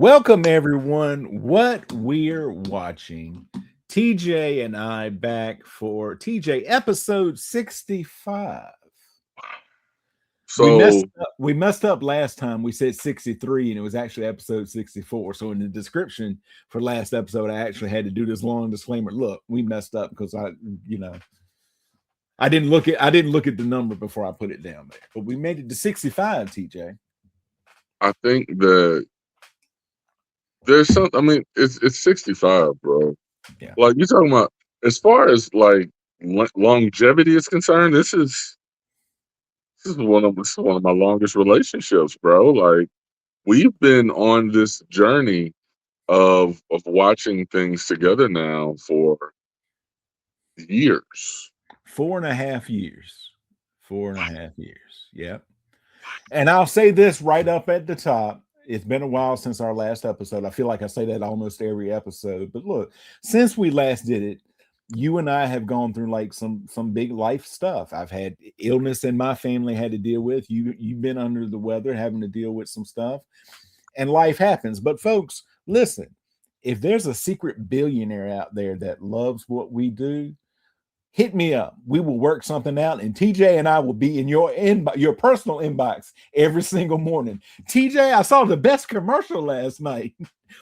Welcome, everyone. What we're watching. TJ and I back for TJ episode 65. So We messed up last time. We said 63 and it was actually episode 64. So in the description for last episode, I actually had to do this long disclaimer. Look, we messed up because I didn't look at the number before I put it down there. But we made it to 65, TJ. I think that there's some. I mean, it's 65, bro. Yeah. Like you talking about as far as like longevity is concerned. This is one of my longest relationships, bro. Like we've been on this journey of watching things together now for years. 4.5 years. 4.5 years. Yep. And I'll say this right up at the top. It's been a while since our last episode. I feel like I say that almost every episode. But look, since we last did it, you and I have gone through like some big life stuff. I've had illness in my family had to deal with. You've been under the weather, having to deal with some stuff. And life happens. But folks, listen, if there's a secret billionaire out there that loves what we do, hit me up. We will work something out, and TJ and I will be in your personal inbox every single morning. TJ, I saw the best commercial last night.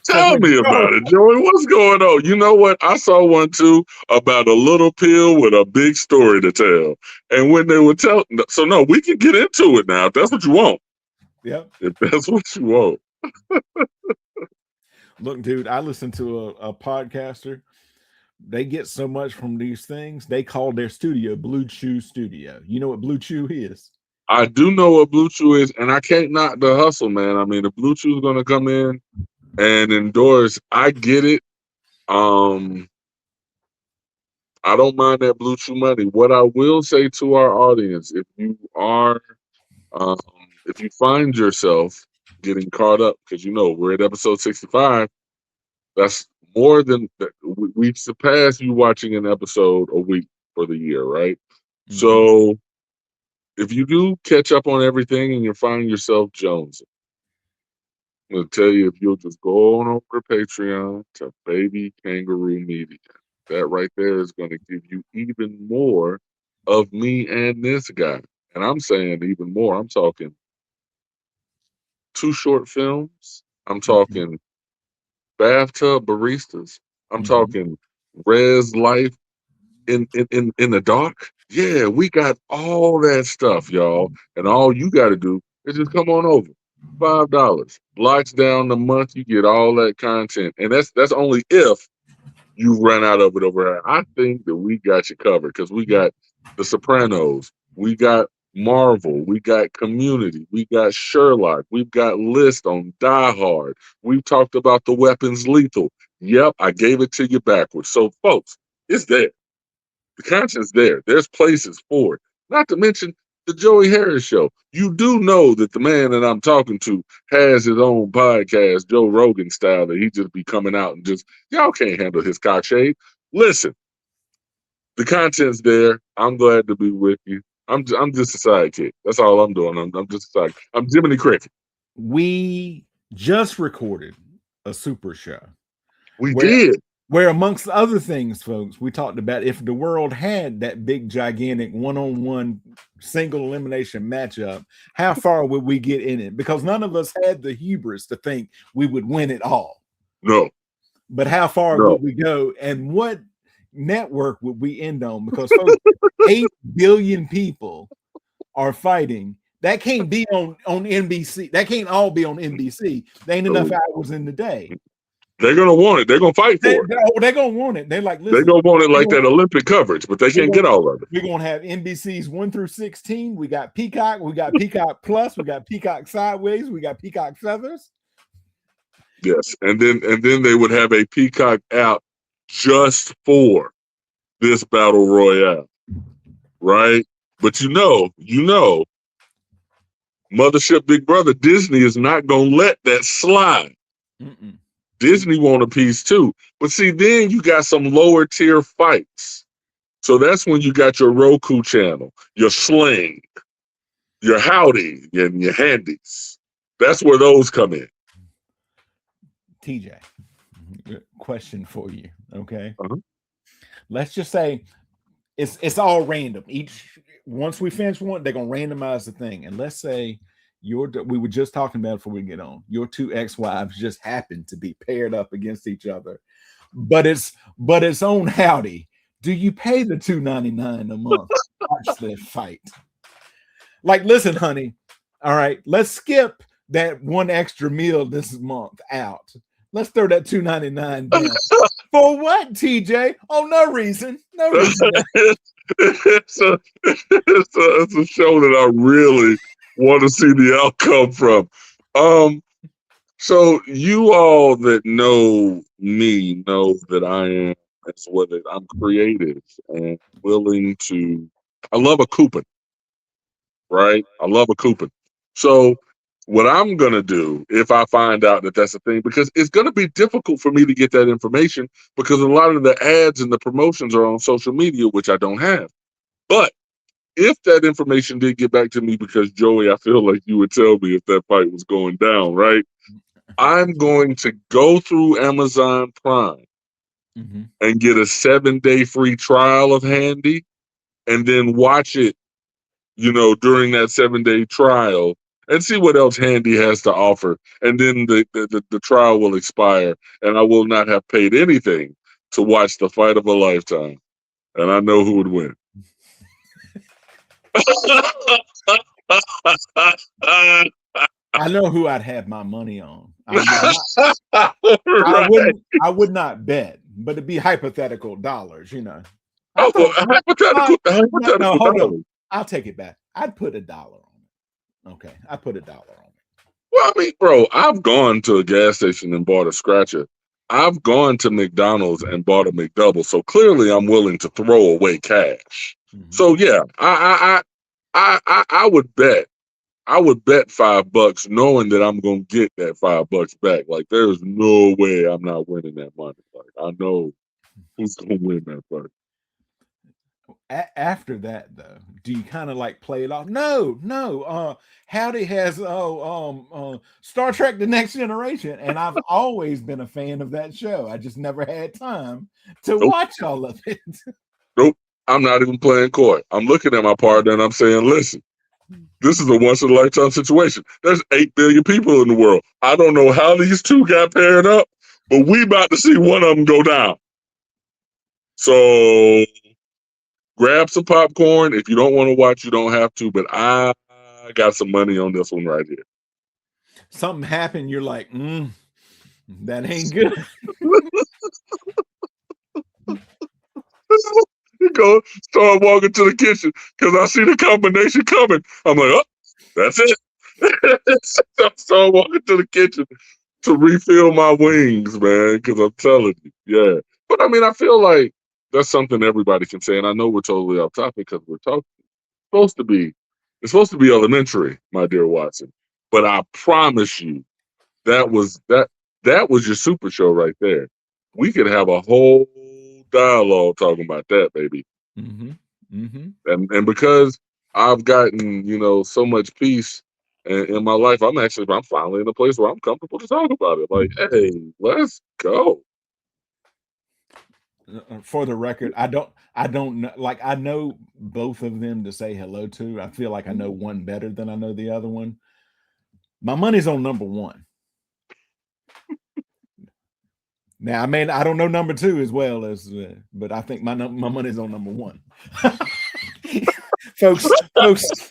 Tell me about it, Joey. What's going on? You know what? I saw one too about a little pill with a big story to tell. And when they were telling, so no, we can get into it now if that's what you want. Yep. If that's what you want. Look, dude, I listen to a podcaster. They get so much from these things. They call their studio Blue Chew Studio. You know what Blue Chew is? I do know what Blue Chew is, and I can't knock the hustle, man. I mean, the Blue Chew is going to come in and endorse. I get it. I don't mind that Blue Chew money. What I will say to our audience, if you find yourself getting caught up, because we're at episode 65, that's more than we've surpassed you watching an episode a week for the year, right? Mm-hmm. So if you do catch up on everything and you find yourself jonesing, I'm going to tell you, if you'll just go on over to Patreon to Baby Kangaroo Media, that right there is going to give you even more of me and this guy. And I'm saying even more. I'm talking 2 short films. I'm talking bathtub baristas. I'm talking res life in the dark. Yeah, we got all that stuff, y'all. And all you got to do is just come on over. $5 blocks down the month. You get all that content, and that's only if you run out of it over here. I think that we got you covered because we got The Sopranos, we got Marvel, we got Community, we got Sherlock, we've got List on Die Hard. We've talked about The Weapons Lethal. Yep, I gave it to you backwards. So, folks, it's there. The content's there. There's places for it. Not to mention the Joey Harris Show. You do know that the man that I'm talking to has his own podcast, Joe Rogan style, that he just be coming out and just, y'all can't handle his cockshade. Listen, the content's there. I'm glad to be with you. I'm just a sidekick. That's all I'm doing. I'm just a sidekick. I'm Jiminy Cricket. We just recorded a super show. We did. Where, amongst other things, folks, we talked about if the world had that big, gigantic one-on-one single elimination matchup, how far would we get in it? Because none of us had the hubris to think we would win it all. No. But how far would we go? And what network would we end on? Because folks, 8 billion people are fighting. That can't be on NBC. That can't all be on NBC. There ain't enough hours in the day. They're going to want it. They're going to fight for it. They're going to want it. They're like, listen. They're going to want it like that Olympic coverage, but they can't get all of it. We're going to have NBC's 1 through 16. We got Peacock. We got Peacock Plus. We got Peacock Sideways. We got Peacock Feathers. Yes. And then they would have a Peacock app just for this battle royale. Right? But you know, Mothership Big Brother, Disney is not going to let that slide. Mm-mm. Disney want a piece too. But see, then you got some lower tier fights. So that's when you got your Roku channel, your Sling, your Howdy, and your Handies. That's where those come in. TJ, question for you. Okay. Uh-huh. Let's just say it's all random. Each once we finish one, they're gonna randomize the thing. And let's say we were just talking about before we get on. Your two ex-wives just happen to be paired up against each other, but it's on howdy. Do you pay the $2.99 a month to watch that fight? Like, listen, honey. All right, let's skip that one extra meal this month out. Let's throw that $2.99 down. For what, TJ? Oh, no reason. No reason. It's a show that I really want to see the outcome from. So you all that know me know that I am as well that I'm creative and willing to. I love a coupon, right? I love a coupon. So what I'm gonna do if I find out that that's a thing, because it's gonna be difficult for me to get that information because a lot of the ads and the promotions are on social media, which I don't have. But if that information did get back to me, because Joey, I feel like you would tell me if that fight was going down, right? I'm going to go through Amazon Prime and get a 7-day free trial of Handy and then watch it, during that 7-day trial and see what else Handy has to offer. And then the trial will expire and I will not have paid anything to watch the fight of a lifetime. And I know who would win. I know who I'd have my money on. Right. I would not bet, but it'd be hypothetical dollars, Hypothetical No, hold dollars. on. I'll take it back. I'd put $1 on it. Okay, I put $1 on it. Well, I mean, bro, I've gone to a gas station and bought a scratcher. I've gone to McDonald's and bought a McDouble. So clearly, I'm willing to throw away cash. So yeah, I would bet. I would bet $5, knowing that I'm gonna get that $5 back. Like, there's no way I'm not winning that money. Like, I know who's gonna win that fight. After that, though, do you kind of like play it off? No. Howdy has Star Trek: The Next Generation, and I've always been a fan of that show. I just never had time to watch all of it. Nope, I'm not even playing coy. I'm looking at my partner and I'm saying, listen, this is a once in a lifetime situation. There's 8 billion people in the world. I don't know how these two got paired up, but we about to see one of them go down. So grab some popcorn. If you don't want to watch, you don't have to. But I got some money on this one right here. Something happened. You're like, that ain't good. You go start walking to the kitchen because I see the combination coming. I'm like, oh, that's it. I start walking to the kitchen to refill my wings, man, because I'm telling you, yeah. But I mean, I feel like that's something everybody can say, and I know we're totally off topic because we're talking. It's supposed to be elementary, my dear Watson. But I promise you, that was your super show right there. We could have a whole dialogue talking about that, baby. And because I've gotten so much peace in my life, I'm finally in a place where I'm comfortable to talk about it. Like, hey, let's go. For the record, I don't know. Like, I know both of them to say hello to. I feel like I know one better than I know the other one. My money's on number one. Now, I don't know number two as well as, but I think my money's on number one. folks,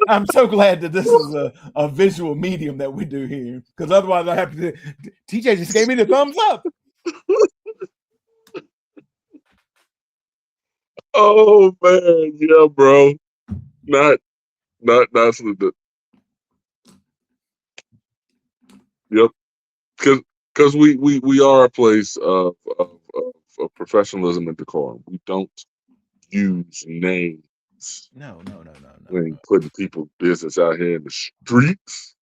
I'm so glad that this is a visual medium that we do here, because otherwise I have to. TJ just gave me the thumbs up. Oh man, yeah, bro. Not the. Yep, because we are a place of professionalism and decorum. We don't use names. No. We ain't putting people's business out here in the streets.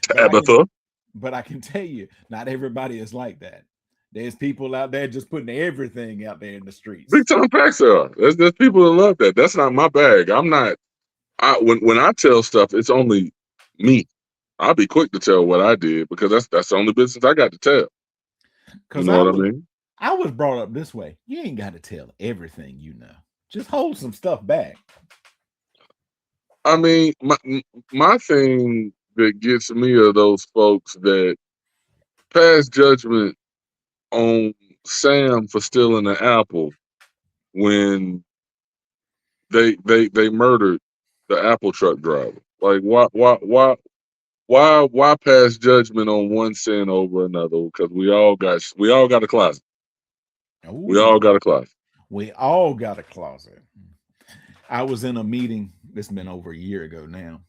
Tabitha. But I can tell you, not everybody is like that. There's people out there just putting everything out there in the streets. Big time facts are. There's people that love that. That's not my bag. I'm not. When I tell stuff, it's only me. I'll be quick to tell what I did because that's the only business I got to tell. You Because know what I mean? I was brought up this way. You ain't got to tell everything you know. Just hold some stuff back. I mean, my thing that gets me are those folks that pass judgment on Sam for stealing an apple when they murdered the apple truck driver. Like why pass judgment on one sin over another? Because we all got a closet. We Oh, all got a closet. we all got a closet. I was in a meeting, this has been over a year ago now,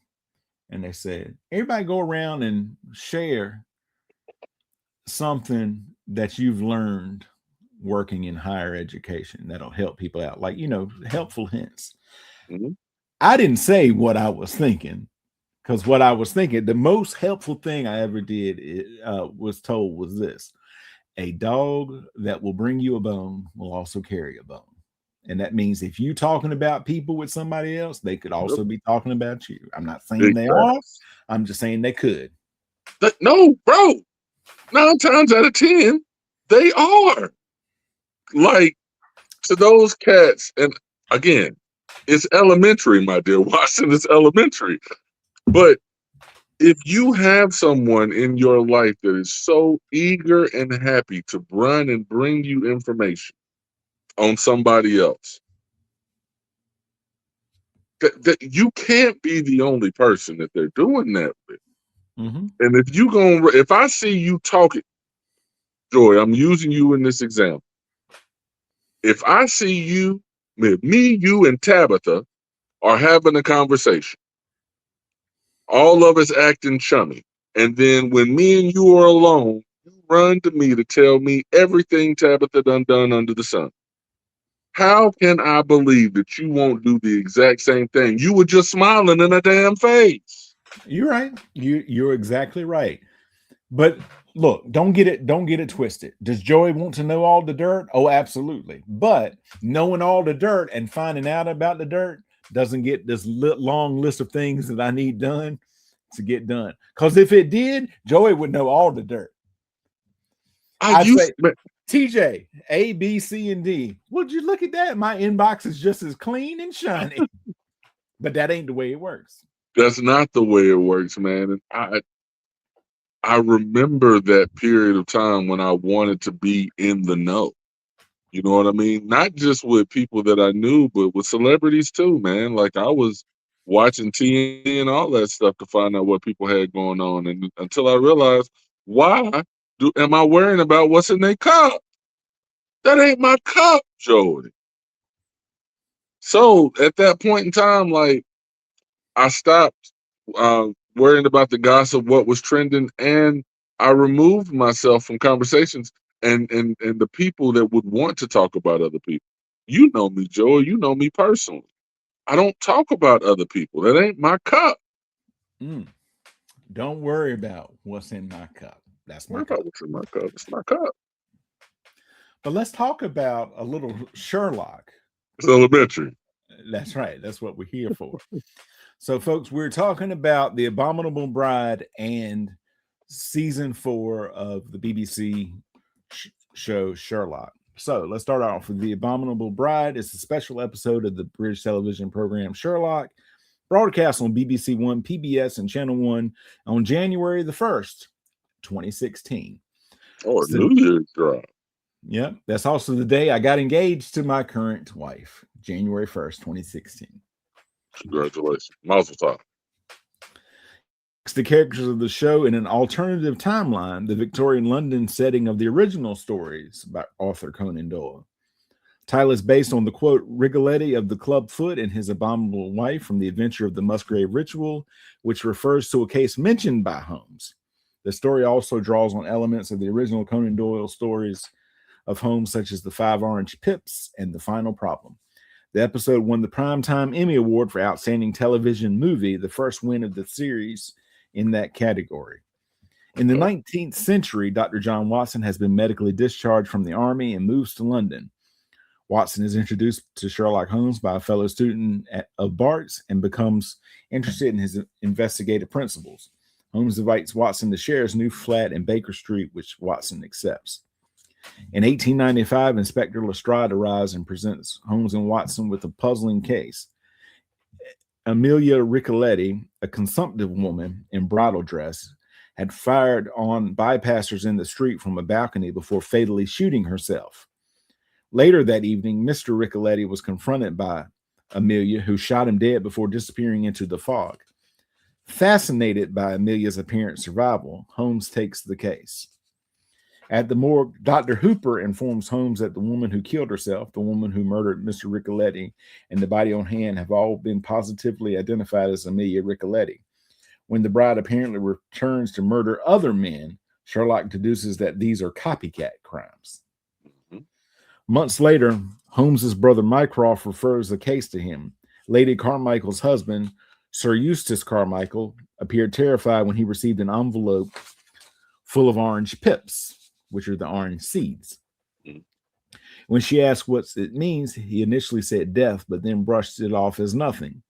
and they said, everybody go around and share something that you've learned working in higher education that'll help people out, like, helpful hints. Hmm. I didn't say what I was thinking, because what I was thinking, the most helpful thing I ever did was told was this: a dog that will bring you a bone will also carry a bone. And that means if you're talking about people with somebody else, they could Yep. also be talking about you. I'm not saying Big they are. facts. I'm just saying they could. No, bro. 9 times out of 10, they are. Like, to those cats, and again, it's elementary, my dear Watson. It's elementary. But if you have someone in your life that is so eager and happy to run and bring you information on somebody else, that you can't be the only person that they're doing that with. Mm-hmm. And if I see you talking, Joy, I'm using you in this example. If I see you, me, you, and Tabitha are having a conversation, all of us acting chummy, and then when me and you are alone, you run to me to tell me everything Tabitha done under the sun. How can I believe that you won't do the exact same thing? You were just smiling in her damn face. You're right. You're exactly right. But look, don't get it twisted. Does Joey want to know all the dirt? Oh, absolutely. But knowing all the dirt and finding out about the dirt doesn't get this long list of things that I need done to get done. Because if it did, Joey would know all the dirt. I I used say, TJ, A, B, C, and D. Would you look at that? My inbox is just as clean and shiny. But that ain't the way it works. That's not the way it works, man. And I remember that period of time when I wanted to be in the know. You know what I mean? Not just with people that I knew, but with celebrities too, man. Like I was watching TNT and all that stuff to find out what people had going on, and until I realized, why am I worrying about what's in their cup? That ain't my cup, Jody. So at that point in time, like I stopped worrying about the gossip, what was trending, and I removed myself from conversations and the people that would want to talk about other people. You know me, Joel. You know me personally. I don't talk about other people. That ain't my cup. Mm. Don't worry about what's in my cup. That's What my cup. about what's in my cup? It's my cup. But let's talk about a little Sherlock. It's elementary. That's right. That's what we're here for. So, folks, we're talking about The Abominable Bride and season 4 of the BBC show Sherlock. So, let's start off with The Abominable Bride. It's a special episode of the British television program Sherlock, broadcast on BBC One, PBS, and Channel 1 on January the 1st, 2016. Oh, a So, New Year's drop. yeah, that's also the day I got engaged to my current wife, January 1st, 2016. Congratulations. Mazel tov. The characters of the show in an alternative timeline, the Victorian London setting of the original stories by author Conan Doyle. Title is based on the quote, Rigoletti of the Club Foot and his abominable wife from the Adventure of the Musgrave Ritual, which refers to a case mentioned by Holmes. The story also draws on elements of the original Conan Doyle stories of Holmes, such as the 5 Orange Pips and The Final Problem. The episode won the Primetime Emmy Award for Outstanding Television Movie, the first win of the series in that category. In the 19th century, Dr. John Watson has been medically discharged from the army and moves to London. Watson is introduced to Sherlock Holmes by a fellow student of Bart's and becomes interested in his investigative principles. Holmes invites Watson to share his new flat in Baker Street, which Watson accepts. In 1895, Inspector Lestrade arrives and presents Holmes and Watson with a puzzling case. Amelia Riccoletti, a consumptive woman in bridal dress, had fired on bypassers in the street from a balcony before fatally shooting herself. Later that evening, Mr. Riccoletti was confronted by Amelia, who shot him dead before disappearing into the fog. Fascinated by Amelia's apparent survival, Holmes takes the case. At the morgue, Dr. Hooper informs Holmes that the woman who killed herself, the woman who murdered Mr. Riccoletti, and the body on hand have all been positively identified as Amelia Riccoletti. When the bride apparently returns to murder other men, Sherlock deduces that these are copycat crimes. Mhm. Months later, Holmes's brother Mycroft refers the case to him. Lady Carmichael's husband, Sir Eustace Carmichael, appeared terrified when he received an envelope full of orange pips, which are the orange seeds. Mhm. When she asked what it means, he initially said death, but then brushed it off as nothing.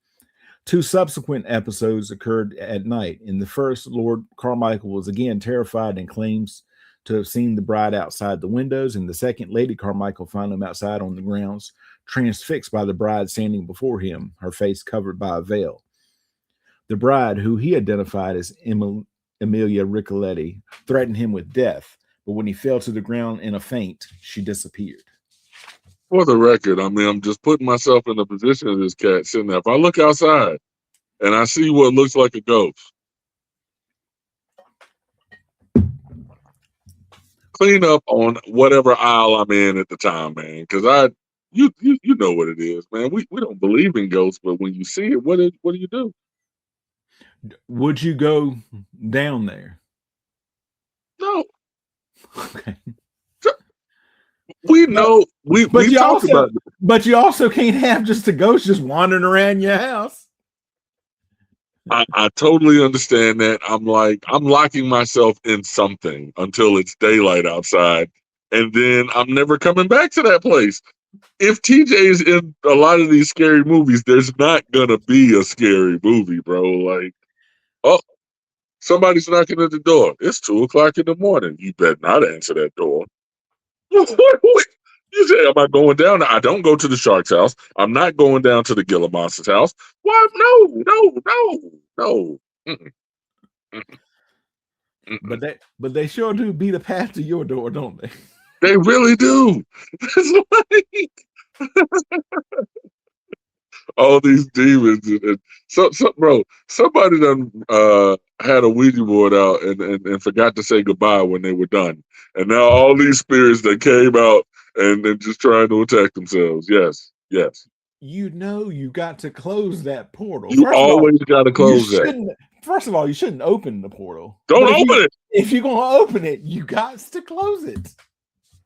Two subsequent episodes occurred at night. In the first, Lord Carmichael was again terrified and claims to have seen the bride outside the windows. In the second, Lady Carmichael found him outside on the grounds, transfixed by the bride standing before him, her face covered by a veil. The bride, who he identified as Amelia Riccoletti, threatened him with death, but when he fell to the ground in a faint, she disappeared. For the record, I mean, I'm just putting myself in the position of this cat sitting there. If I look outside and I see what looks like a ghost, clean up on whatever aisle I'm in at the time, man. Because you know what it is, man. We don't believe in ghosts, but when you see it, what do you do? Would you go down there? No, Okay. we know we talked about this. But you also can't have just a ghost just wandering around your house. I totally understand that. I'm locking myself in something until it's daylight outside, and then I'm never coming back to that place. If TJ is in a lot of these scary movies, there's not gonna be a scary movie, bro. Like, oh, somebody's knocking at the door. It's 2:00 in the morning. You better not answer that door. You say, am I going down? I don't go to the shark's house. I'm not going down to the Gila monster's house. Why? No. Mm-mm, mm-mm, mm-mm. But they sure do beat a path to your door, don't they? They really do. It's like all these demons and bro. Somebody done had a Ouija board out and forgot to say goodbye when they were done, and now all these spirits that came out and just trying to attack themselves. Yes. You know you got to close that portal. You always got to close that. First of all, you shouldn't open the portal. Don't open it. If you're gonna open it, you got to close it.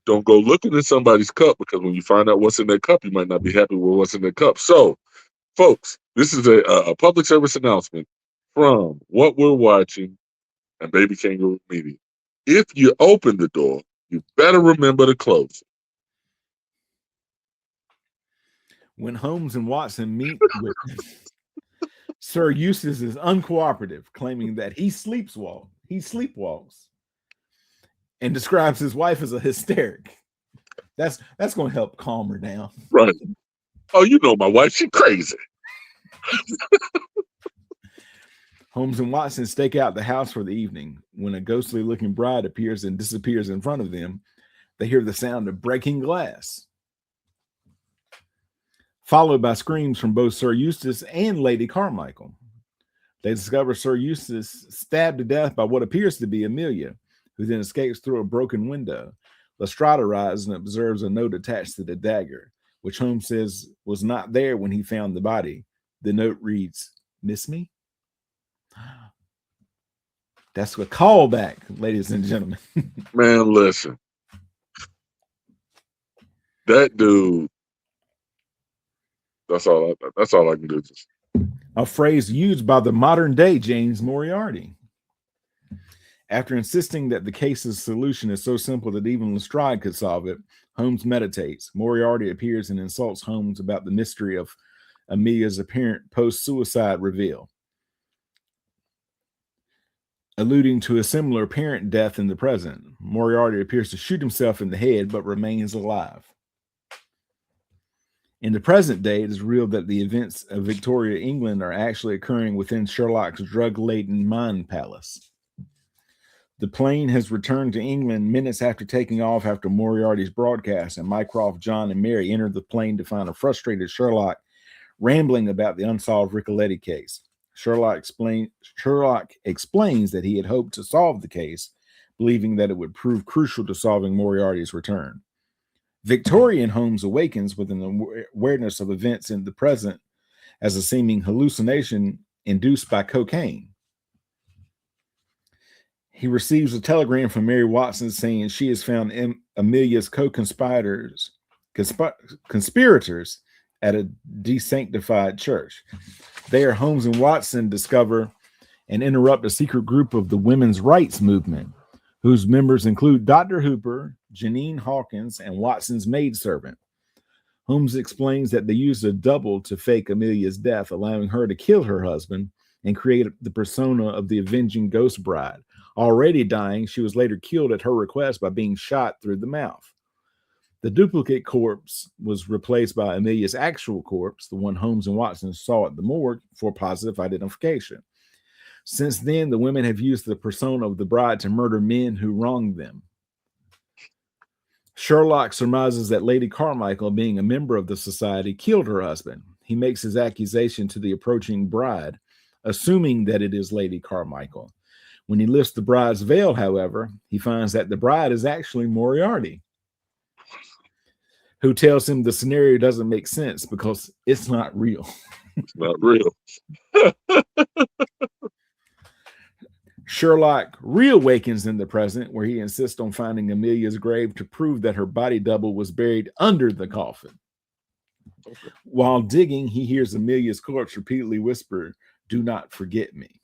Don't go looking in somebody's cup, because when you find out what's in their cup, you might not be happy with what's in their cup. So, folks, this is a public service announcement from What We're Watching and Baby Kangaroo Media. If you open the door, you better remember to close it. When Holmes and Watson meet with Sir Eustace is uncooperative, claiming that he sleepwalks, and describes his wife as a hysteric. That's going to help calm her down. Right. Oh, you know my wife, she's crazy. Holmes and Watson stake out the house for the evening. When a ghostly-looking bride appears and disappears in front of them, they hear the sound of breaking glass, followed by screams from both Sir Eustace and Lady Carmichael. They discover Sir Eustace stabbed to death by what appears to be Amelia, who then escapes through a broken window. Lestrade arrives and observes a note attached to the dagger, which Holmes says was not there when he found the body. The note reads, "Miss me?" That's a callback, ladies and gentlemen. Man, listen. That dude, that's all I can do. A phrase used by the modern day James Moriarty. After insisting that the case's solution is so simple that even Lestrade could solve it, Holmes meditates. Moriarty appears and insults Holmes about the mystery of Amelia's apparent post-suicide reveal, alluding to a similar apparent death in the present. Moriarty appears to shoot himself in the head but remains alive. In the present day, it is revealed that the events of Victoria, England are actually occurring within Sherlock's drug-laden mind palace. The plane has returned to England minutes after taking off after Moriarty's broadcast, and Mycroft, John, and Mary enter the plane to find a frustrated Sherlock rambling about the unsolved Ricoletti case. Sherlock explains that he had hoped to solve the case, believing that it would prove crucial to solving Moriarty's return. Victorian Holmes awakens with an awareness of events in the present as a seeming hallucination induced by cocaine. He receives a telegram from Mary Watson saying she has found Amelia's co-conspirators at a desanctified church. There, Holmes and Watson discover and interrupt a secret group of the women's rights movement, whose members include Dr. Hooper, Janine Hawkins, and Watson's maidservant. Holmes explains that they used a double to fake Amelia's death, allowing her to kill her husband and create the persona of the avenging ghost bride. Already dying, she was later killed at her request by being shot through the mouth. The duplicate corpse was replaced by Amelia's actual corpse, the one Holmes and Watson saw at the morgue, for positive identification. Since then, the women have used the persona of the bride to murder men who wronged them. Sherlock surmises that Lady Carmichael, being a member of the society, killed her husband. He makes his accusation to the approaching bride, assuming that it is Lady Carmichael. When he lifts the bride's veil, however, he finds that the bride is actually Moriarty, who tells him the scenario doesn't make sense because it's not real. It's not real. Sherlock reawakens in the present, where he insists on finding Amelia's grave to prove that her body double was buried under the coffin. Okay. While digging, he hears Amelia's corpse repeatedly whisper, "Do not forget me."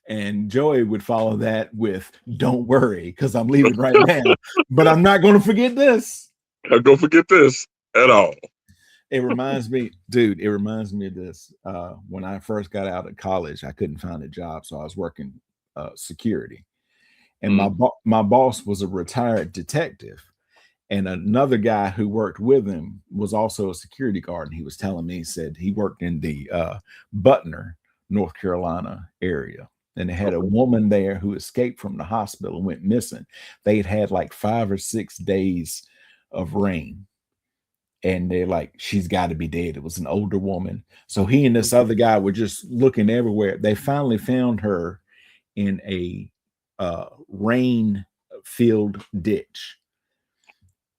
And Joey would follow that with, "Don't worry, because I'm leaving right now, but I'm not going to forget this. I'm going to forget this at all." It reminds me, dude, it reminds me of this. When I first got out of college, I couldn't find a job, so I was working security. And my boss was a retired detective. And another guy who worked with him was also a security guard. And he was telling me, he said he worked in the Butner, North Carolina area. And they had a woman there who escaped from the hospital and went missing. They'd had like 5 or 6 days of rain. And they're like, she's got to be dead. It was an older woman. So he and this other guy were just looking everywhere. They finally found her in a rain-filled ditch.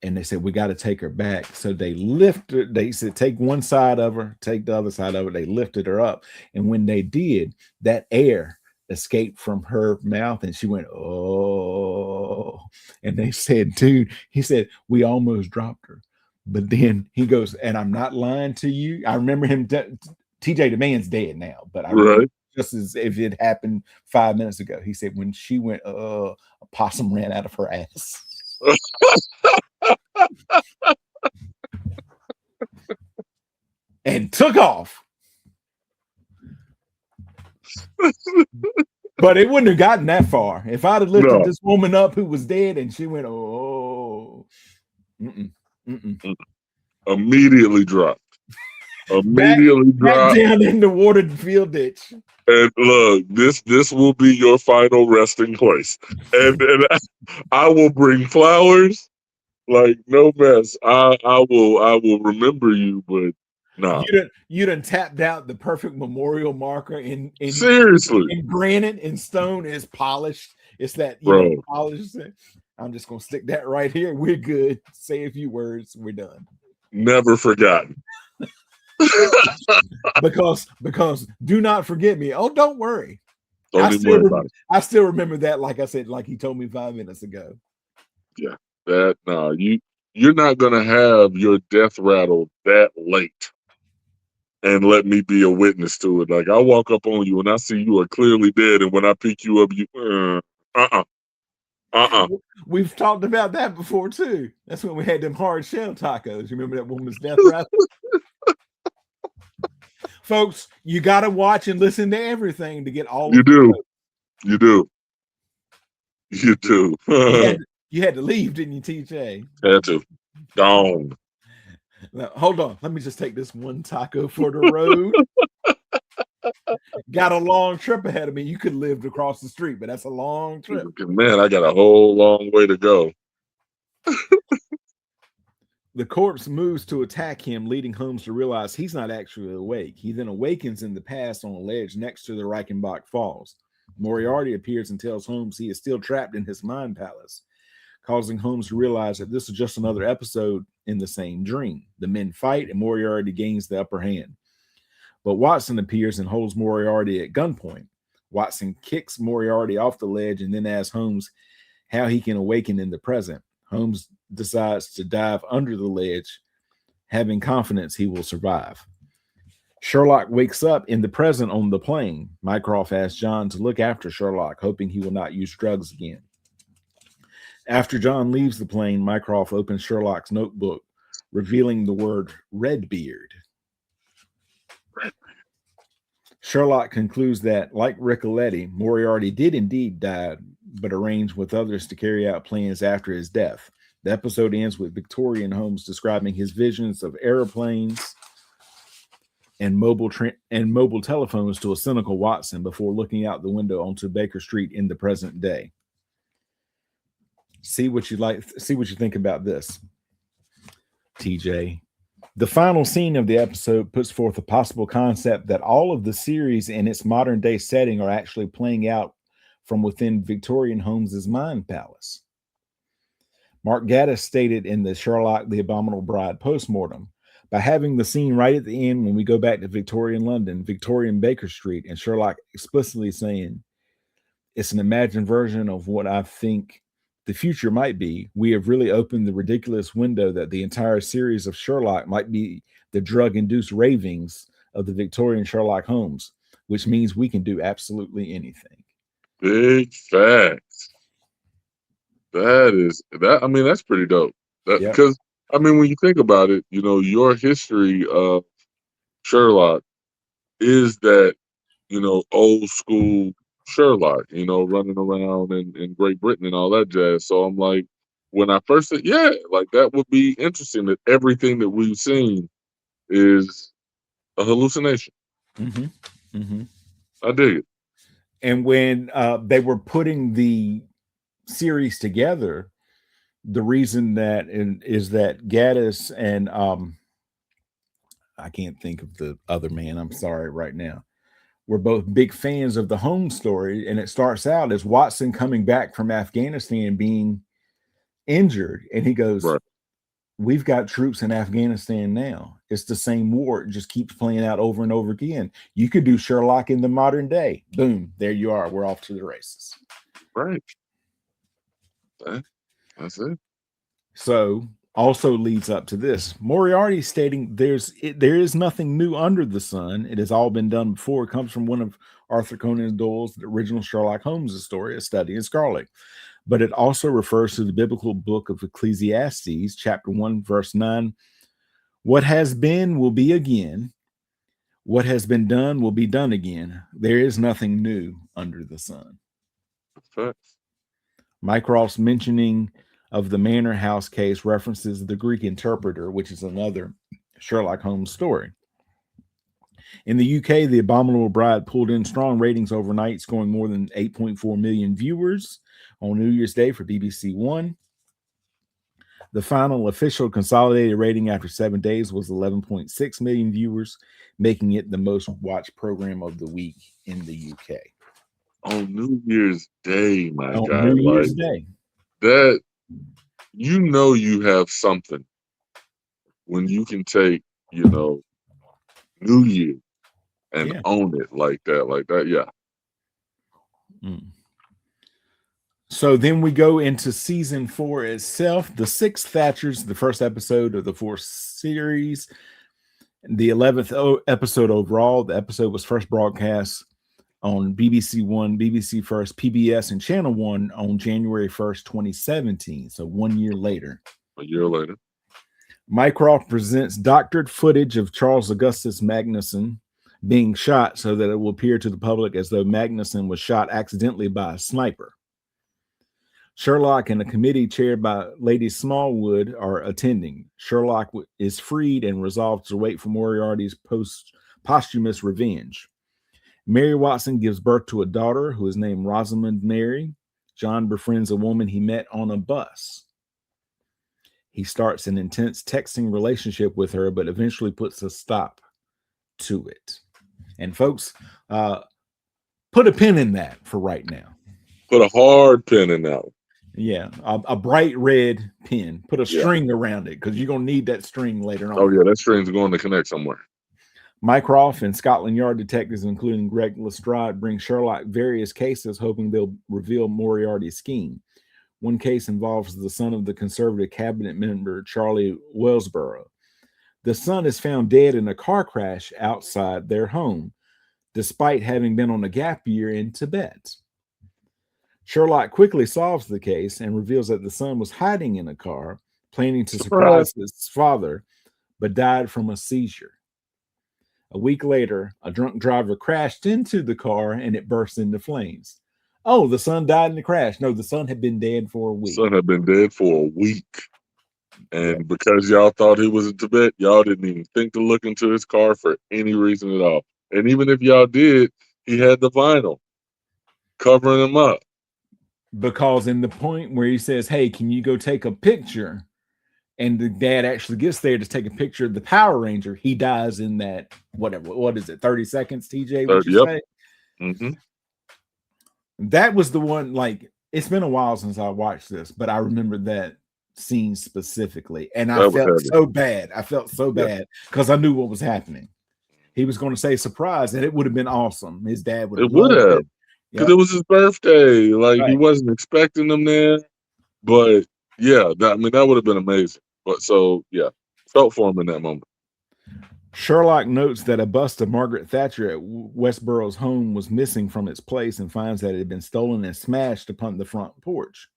And they said, we got to take her back. So they lifted, they said, take one side of her, take the other side of her. They lifted her up. And when they did, that air escaped from her mouth and she went, oh. And they said, dude, he said, we almost dropped her. But then he goes, and I'm not lying to you. I remember him, TJ, the man's dead now, but I remember just as if it happened 5 minutes ago. He said, when she went, a possum ran out of her ass. And took off. But it wouldn't have gotten that far. If I'd have lifted this woman up who was dead and she went, oh. Immediately dropped. Immediately dropped. Back down in the water field ditch. And look, this will be your final resting place. And I will bring flowers. Like, no mess. I will remember you, but no. You done tapped out the perfect memorial marker in seriously in granite and stone is polished. It's that polished. I'm just gonna stick that right here. We're good. Say a few words. We're done. Never forgotten. because do not forget me. Oh, don't worry. I still remember that. Like I said, like he told me 5 minutes ago. Yeah. You're not gonna have your death rattle that late and let me be a witness to it. Like, I walk up on you and I see you are clearly dead, and when I pick you up, you We've talked about that before too. That's when we had them hard shell tacos. You remember that woman's death rattle? Folks, you got to watch and listen to everything to get all. You do. You do. You had Had you had to leave, didn't you, TJ? to. Gone. Now, hold on. Let me just take this one taco for the road. Got a long trip ahead of me. You could have lived across the street, but that's a long trip. Man, I got a whole long way to go. The corpse moves to attack him, leading Holmes to realize he's not actually awake. He then awakens in the past on a ledge next to the Reichenbach Falls. Moriarty appears and tells Holmes he is still trapped in his mind palace, causing Holmes to realize that this is just another episode in the same dream. The men fight, and Moriarty gains the upper hand. But Watson appears and holds Moriarty at gunpoint. Watson kicks Moriarty off the ledge and then asks Holmes how he can awaken in the present. Holmes decides to dive under the ledge, having confidence he will survive. Sherlock wakes up in the present on the plane. Mycroft asks John to look after Sherlock, hoping he will not use drugs again. After John leaves the plane, Mycroft opens Sherlock's notebook, revealing the word Redbeard. Sherlock concludes that, like Ricoletti, Moriarty did indeed die, but arranged with others to carry out plans after his death. The episode ends with Victorian Holmes describing his visions of airplanes and mobile telephones to a cynical Watson before looking out the window onto Baker Street in the present day. See what you think about this, TJ. The final scene of the episode puts forth a possible concept that all of the series in its modern day setting are actually playing out from within Victorian Holmes's mind palace. Mark Gatiss stated in the Sherlock the Abominable Bride postmortem, by having the scene right at the end when we go back to Victorian London, Victorian Baker Street, and Sherlock explicitly saying, it's an imagined version of what I think the future might be, we have really opened the ridiculous window that the entire series of Sherlock might be the drug-induced ravings of the Victorian Sherlock Holmes, which means we can do absolutely anything. Big facts. I mean, that's pretty dope. Because, I mean, when you think about it, you know, your history of Sherlock is that, you know, old school Sherlock, you know, running around in Great Britain and all that jazz. So I'm like, when I first said, yeah, like that would be interesting that everything that we've seen is a hallucination. Mm-hmm. Mm-hmm. I dig it. And when they were putting the series together, the reason that is that Gatiss and I can't think of the other man, I'm sorry right now, we're both big fans of the Holmes story, and it starts out as Watson coming back from Afghanistan being injured, and he goes, right, we've got troops in Afghanistan now. It's the same war. It just keeps playing out over and over again. You could do Sherlock in the modern day. Boom, there you are. We're off to the races. Right. That's it. So also leads up to this. Moriarty stating there is nothing new under the sun. It has all been done before. It comes from one of Arthur Conan Doyle's original Sherlock Holmes story, A Study in Scarlet. But it also refers to the biblical book of Ecclesiastes, chapter 1, verse 9. What has been will be again. What has been done will be done again. There is nothing new under the sun. Facts. Mycroft's mentioning of the Manor House case references the Greek Interpreter, which is another Sherlock Holmes story. In the UK, The Abominable Bride pulled in strong ratings overnight, scoring more than 8.4 million viewers on New Year's Day for BBC One. The final official consolidated rating after 7 days was 11.6 million viewers, making it the most watched program of the week in the UK. On New Year's Day, my guy. On New Year's Day. That, you know, you have something when you can take, you know, New Year and own it like that. Yeah. Mm. So then we go into season 4 itself. The Six Thatchers, the first episode of the 4th series, the 11th episode overall. The episode was first broadcast on BBC One, BBC First, PBS, and Channel 1 on January 1st, 2017. So 1 year later. A year later. Mycroft presents doctored footage of Charles Augustus Magnuson being shot so that it will appear to the public as though Magnuson was shot accidentally by a sniper. Sherlock and a committee chaired by Lady Smallwood are attending. Sherlock is freed and resolves to wait for Moriarty's posthumous revenge. Mary Watson gives birth to a daughter who is named Rosamund Mary. John befriends a woman he met on a bus. He starts an intense texting relationship with her, but eventually puts a stop to it. And folks, put a pin in that for right now. Put a hard pin in that one. Yeah, a bright red pin. Put a string around it because you're going to need that string later on. Oh, yeah, that string's going to connect somewhere. Mycroft and Scotland Yard detectives, including Greg Lestrade, bring Sherlock various cases, hoping they'll reveal Moriarty's scheme. One case involves the son of the Conservative cabinet member, Charlie Wellsborough. The son is found dead in a car crash outside their home, despite having been on a gap year in Tibet. Sherlock quickly solves the case and reveals that the son was hiding in a car, planning to surprise his father, but died from a seizure. A week later, a drunk driver crashed into the car and it burst into flames. Oh, the son died in the crash. No, the son had been dead for a week. Son had been dead for a week. And because y'all thought he was in Tibet, y'all didn't even think to look into his car for any reason at all. And even if y'all did, he had the vinyl covering him up. Because in the point where he says, hey, can you go take a picture? And the dad actually gets there to take a picture of the Power Ranger. He dies in that, whatever, what is it, 30 seconds, TJ, would you say? Mm-hmm. That was the one, like, it's been a while since I watched this, but I remember that scene specifically. And I felt so bad. I felt so bad because I knew what was happening. He was going to say surprise, and it would have been awesome. His dad would have loved it. Because it was his birthday. Like, he wasn't expecting them there. But, yeah, that would have been amazing. But so, yeah, felt for him in that moment. Sherlock notes that a bust of Margaret Thatcher at Westborough's home was missing from its place and finds that it had been stolen and smashed upon the front porch.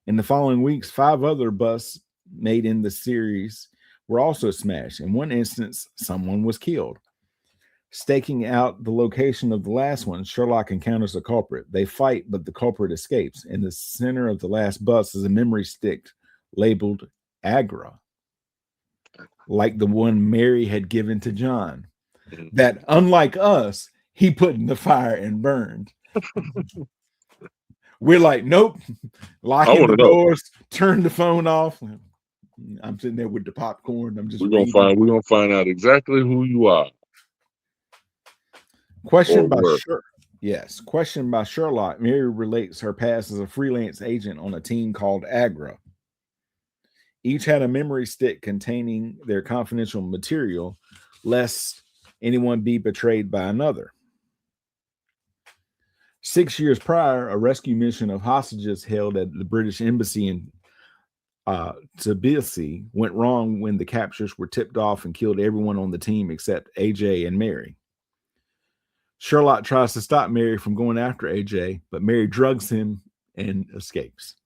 In the following weeks, 5 other busts made in the series were also smashed. In one instance, someone was killed. Staking out the location of the last one, Sherlock encounters a culprit. They fight, but the culprit escapes. In the center of the last bust is a memory stick labeled Agra, like the one Mary had given to John, that, unlike us, he put in the fire and burned. We're like, nope, locking the doors, turn the phone off. I'm sitting there with the popcorn. I'm just we're gonna find out exactly who you are. Question by Sherlock. Mary relates her past as a freelance agent on a team called Agra. Each had a memory stick containing their confidential material, lest anyone be betrayed by another. 6 years prior, a rescue mission of hostages held at the British Embassy in Tbilisi went wrong when the captures were tipped off and killed everyone on the team except AJ and Mary. Sherlock tries to stop Mary from going after AJ, but Mary drugs him and escapes.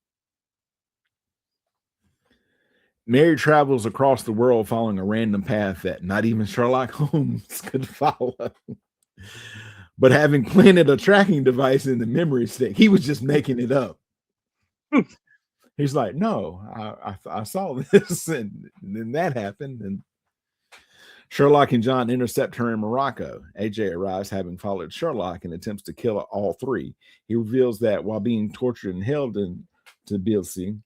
Mary travels across the world following a random path that not even Sherlock Holmes could follow. But having planted a tracking device in the memory stick, he was just making it up. He's like, no, I saw this, and then that happened. And Sherlock and John intercept her in Morocco. AJ arrives, having followed Sherlock, and attempts to kill all 3. He reveals that while being tortured and held in Tbilisi,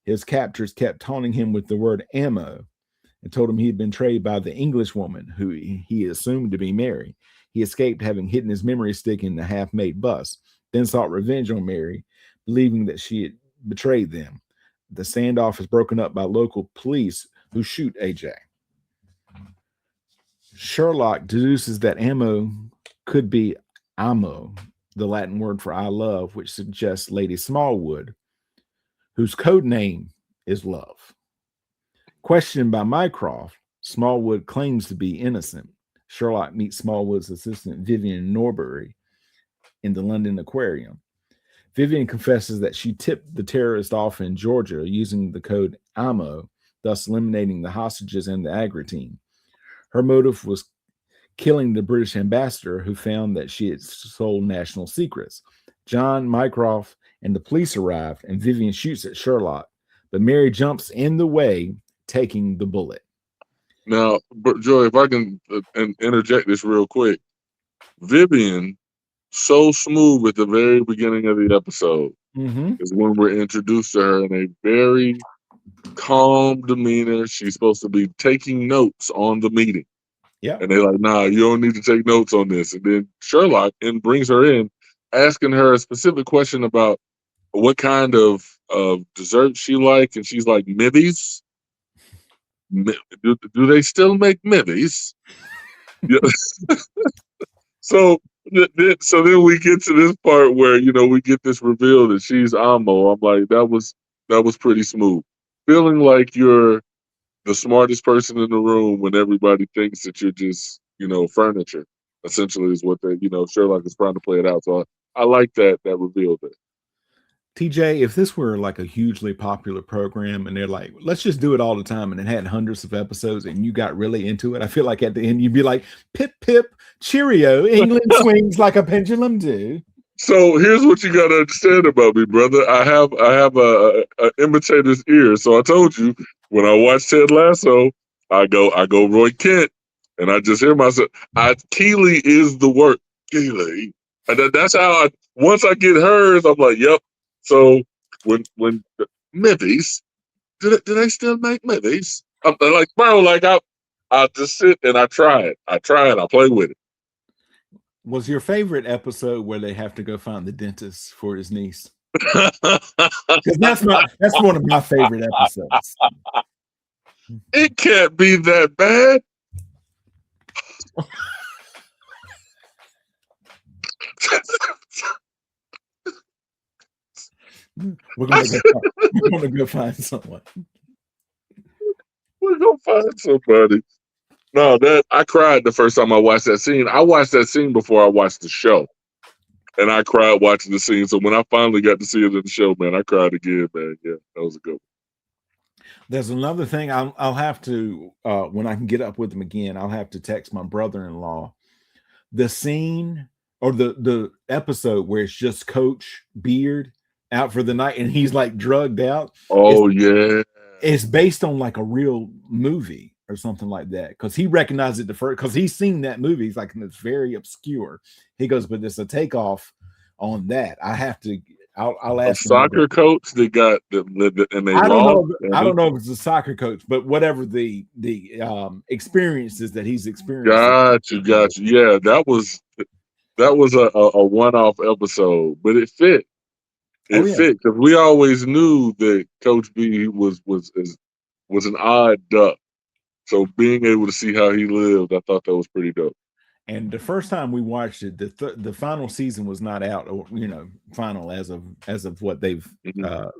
his captors kept taunting him with the word ammo and told him he had been betrayed by the English woman who he assumed to be Mary. He escaped, having hidden his memory stick in the half-made bus, then sought revenge on Mary, believing that she had betrayed them. The standoff is broken up by local police who shoot AJ. Sherlock deduces that ammo could be amo, the Latin word for I love, which suggests Lady Smallwood, whose code name is Love. Questioned by Mycroft, Smallwood claims to be innocent. Sherlock meets Smallwood's assistant, Vivian Norbury, in the London Aquarium. Vivian confesses that she tipped the terrorist off in Georgia using the code AMO, thus eliminating the hostages and the Agra team. Her motive was killing the British ambassador, who found that she had sold national secrets. John, Mycroft, and the police arrive, and Vivian shoots at Sherlock, but Mary jumps in the way, taking the bullet. Now, Joy, if I can interject this real quick, Vivian, so smooth at the very beginning of the episode, is when we're introduced to her in a very calm demeanor. She's supposed to be taking notes on the meeting. Yeah. And they're like, nah, you don't need to take notes on this. And then Sherlock brings her in, asking her a specific question about what kind of dessert she like. And she's like, Mivies? Do they still make Mivies? Yeah. So then we get to this part where, we get this reveal that she's Amo. I'm like, that was pretty smooth. Feeling like you're the smartest person in the room when everybody thinks that you're just, furniture, essentially is what they, Sherlock is trying to play it out. So I like that reveal there. TJ, if this were like a hugely popular program and they're like, let's just do it all the time, and it had hundreds of episodes and you got really into it, I feel like at the end you'd be like, pip, pip, cheerio, England swings like a pendulum do. So here's what you got to understand about me, brother. I have a imitator's ear. So I told you, when I watch Ted Lasso, I go Roy Kent, and I just hear myself. Keely is the word. Keely. And that's how once I get hers, I'm like, yep. So when Mivies, do they still make Mivies? I'm like, bro, I just sit and I try it. I play with it. Was your favorite episode where they have to go find the dentist for his niece? Because that's one of my favorite episodes. It can't be that bad. We're gonna go find someone. We're gonna find somebody. No, I cried the first time I watched that scene. I watched that scene before I watched the show, and I cried watching the scene. So when I finally got to see it in the show, man, I cried again, man. Yeah, that was a good one. There's another thing I'll have to when I can get up with him again, I'll have to text my brother-in-law. The scene or the episode where it's just Coach Beard out for the night and he's like drugged out. Oh, yeah. It's based on like a real movie or something like that, because he recognized it the first, because he's seen that movie. He's like, it's very obscure. He goes, but it's a takeoff on that. I have to. I'll ask a soccer coach that got and they I lost. I don't know if it's a soccer coach, but whatever the experiences that he's experienced. Got you. Yeah, that was a one-off episode, but it fit. It fit because we always knew that Coach B was an odd duck. So being able to see how he lived, I thought that was pretty dope. And the first time we watched it, the final season was not out, or final as of what they've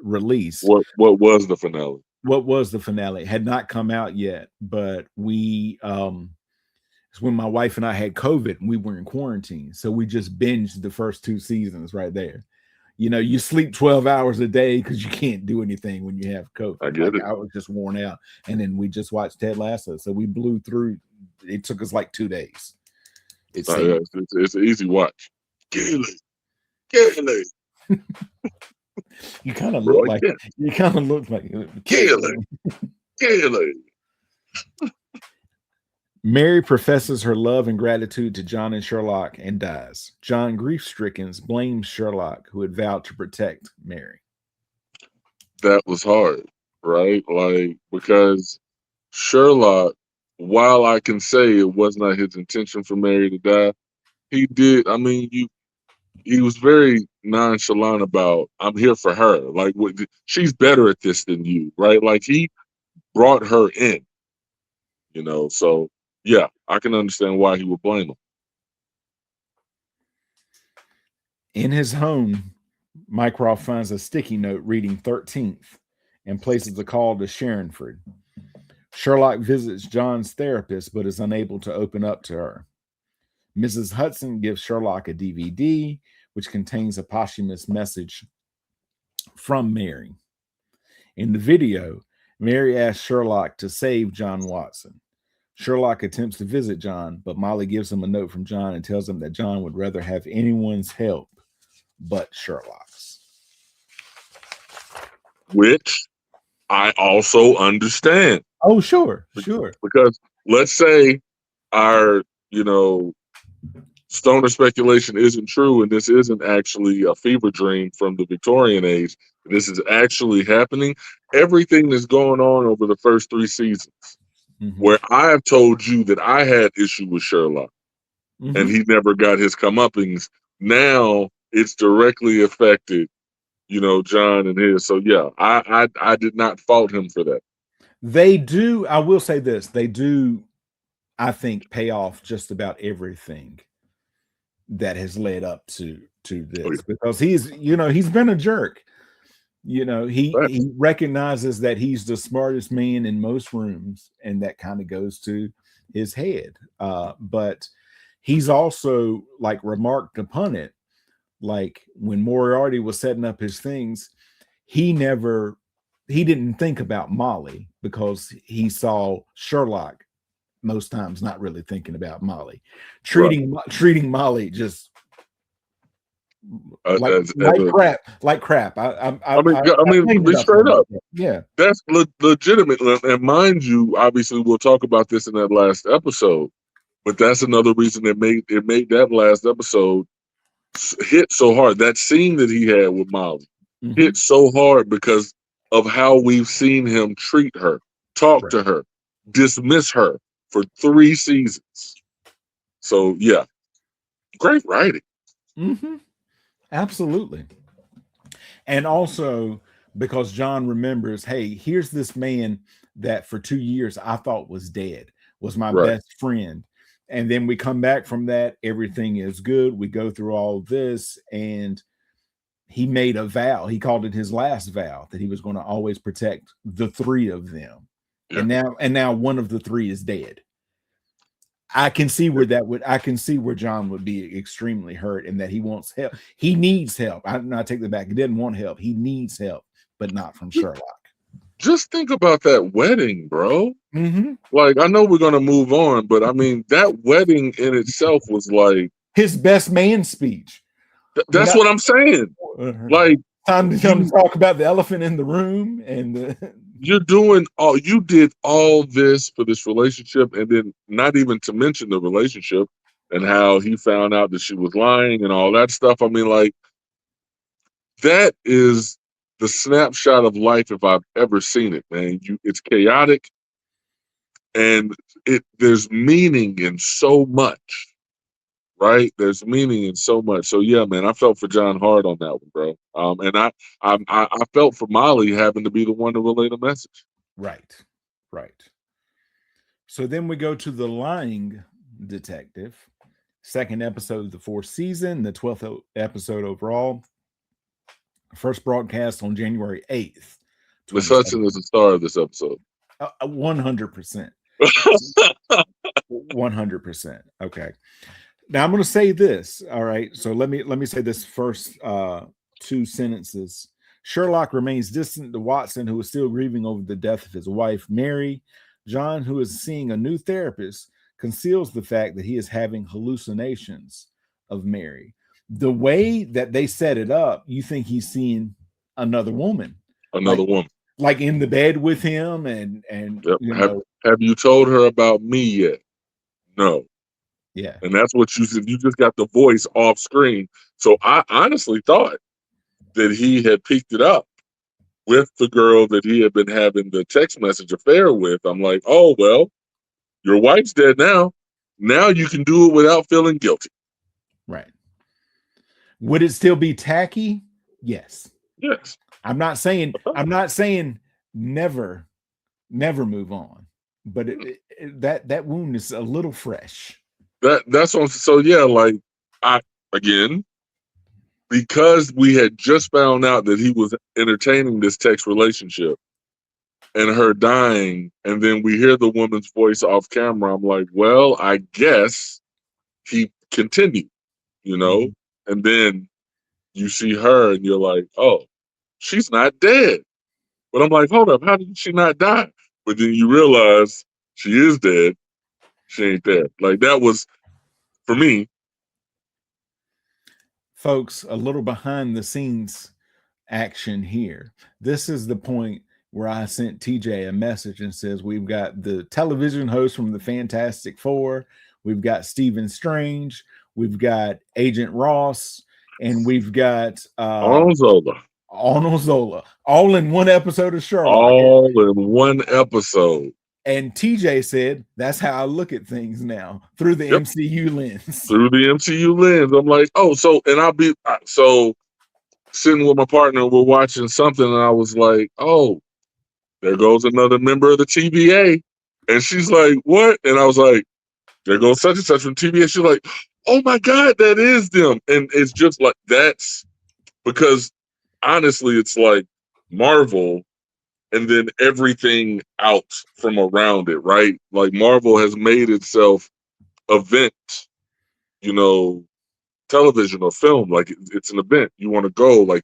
released. What was the finale? What was the finale? It had not come out yet, but we it's when my wife and I had COVID and we were in quarantine, so we just binged the first 2 seasons right there. You sleep 12 hours a day because you can't do anything when you have COVID. I get it. I was just worn out, and then we just watched Ted Lasso, so we blew through. It took us like 2 days. It's an easy watch. Kelly. You kind of look like Kelly. Mary professes her love and gratitude to John and Sherlock and dies. John, grief-stricken, blames Sherlock, who had vowed to protect Mary. That was hard, right? Like, because Sherlock, while I can say it was not his intention for Mary to die, he did. I mean, he was very nonchalant about, I'm here for her. Like, she's better at this than you, right? Like, he brought her in, so yeah, I can understand why he would blame him. In his home, Mycroft finds a sticky note reading 13th and places a call to Sharonford. Sherlock visits John's therapist, but is unable to open up to her. Mrs. Hudson gives Sherlock a DVD, which contains a posthumous message from Mary. In the video, Mary asks Sherlock to save John Watson. Sherlock attempts to visit John, but Molly gives him a note from John and tells him that John would rather have anyone's help but Sherlock's. which I also understand. Oh, sure, sure. Because let's say our, stoner speculation isn't true, and this isn't actually a fever dream from the Victorian age. This is actually happening. Everything that's going on over the first 3 seasons, Mm-hmm. where I have told you that I had issue with Sherlock, and Mm-hmm. he never got his comeuppings. Now it's directly affected, John and his. So yeah, I did not fault him for that. They do. I will say this: they do. I think pay off just about everything that has led up to Oh, this because he's been a jerk. yeah. He recognizes that he's the smartest man in most rooms, and that kind of goes to his head. But he's also like remarked upon it, like when Moriarty was setting up his things, he didn't think about Molly because he saw Sherlock most times not really thinking about Molly, Right. treating Molly just As a, like crap. I mean, cleaned be it up a straight little up. bit. Yeah. That's legitimate. And mind you, obviously, we'll talk about this in that last episode. But that's another reason that made that last episode hit so hard. That scene that he had with Molly Mm-hmm. hit so hard because of how we've seen him treat her, talk Right. to her, dismiss her for 3 seasons. So yeah, great writing. Mm-hmm. Absolutely. And also because John remembers, hey, here's this man that for 2 years I thought was dead, was my Right. best friend. And then we come back from that, everything is good. We go through all this, and he made a vow. He called it his last vow that he was going to always protect the three of them. Yeah. And now one of the three is dead. I can see where John would be extremely hurt and that he wants help. He needs help. I take that back. He didn't want help. He needs help, but not from Sherlock. Just think about that wedding, bro. Mm-hmm. Like, I know we're gonna move on, but I mean, that wedding in itself was like His best man speech. that's what I'm saying. Like, Time to come you talk about the elephant in the room and you did all this for this relationship, and then not even to mention the relationship and how he found out that she was lying and all that stuff. I mean, like, that is the snapshot of life if I've ever seen it, man. It's chaotic, and there's meaning in so much, right? There's meaning in so much. So yeah, man, I felt for John hard on that one, bro. And I felt for Molly having to be the one to relay the message. right. So then we go to the lying detective. Second episode of the fourth season, the 12th episode overall. First broadcast on January 8th. Miss Hudson is the star of this episode. 100%. 100%. Okay. Now I'm going to say this. All right. So let me say this first two sentences. Sherlock remains distant to Watson, who is still grieving over the death of his wife, Mary. John, who is seeing a new therapist, conceals the fact that he is having hallucinations of Mary. The way that they set it up, you think he's seeing another woman, Another woman, like in the bed with him, and yep. Have you told her about me yet? No. Yeah. And that's what you said. You just got the voice off screen. So I honestly thought that he had picked it up with the girl that he had been having the text message affair with. I'm like, oh, well, your wife's dead now. Now you can do it without feeling guilty. Right. Would it still be tacky? Yes. Yes. I'm not saying never move on, but that wound is a little fresh. That's what. So yeah, like again, because we had just found out that he was entertaining this text relationship and her dying, and then we hear the woman's voice off camera. I'm like, well, I guess he continued, Mm-hmm. and then you see her and you're like, oh, she's not dead. But I'm like, hold up, how did she not die? But then you realize she is dead. She ain't dead. Like, that was, for me. Folks, a little behind the scenes action here. This is the point where I sent TJ a message and says we've got the television host from the Fantastic Four, we've got Stephen Strange, we've got Agent Ross, and we've got Zola. Arnold Zola, all in one episode of Sherlock. All in one episode. And TJ said, that's how I look at things now, through the MCU lens. Through the MCU lens. I'm like, so sitting with my partner, we're watching something, and I was like, oh, there goes another member of the TVA. And she's like, what? And I was like, there goes such and such from TVA. She's like, oh my God, that is them. And it's just like, that's because honestly, it's like Marvel and then everything out from around it, right? Like Marvel has made itself event, television or film. Like it's an event. You want to go.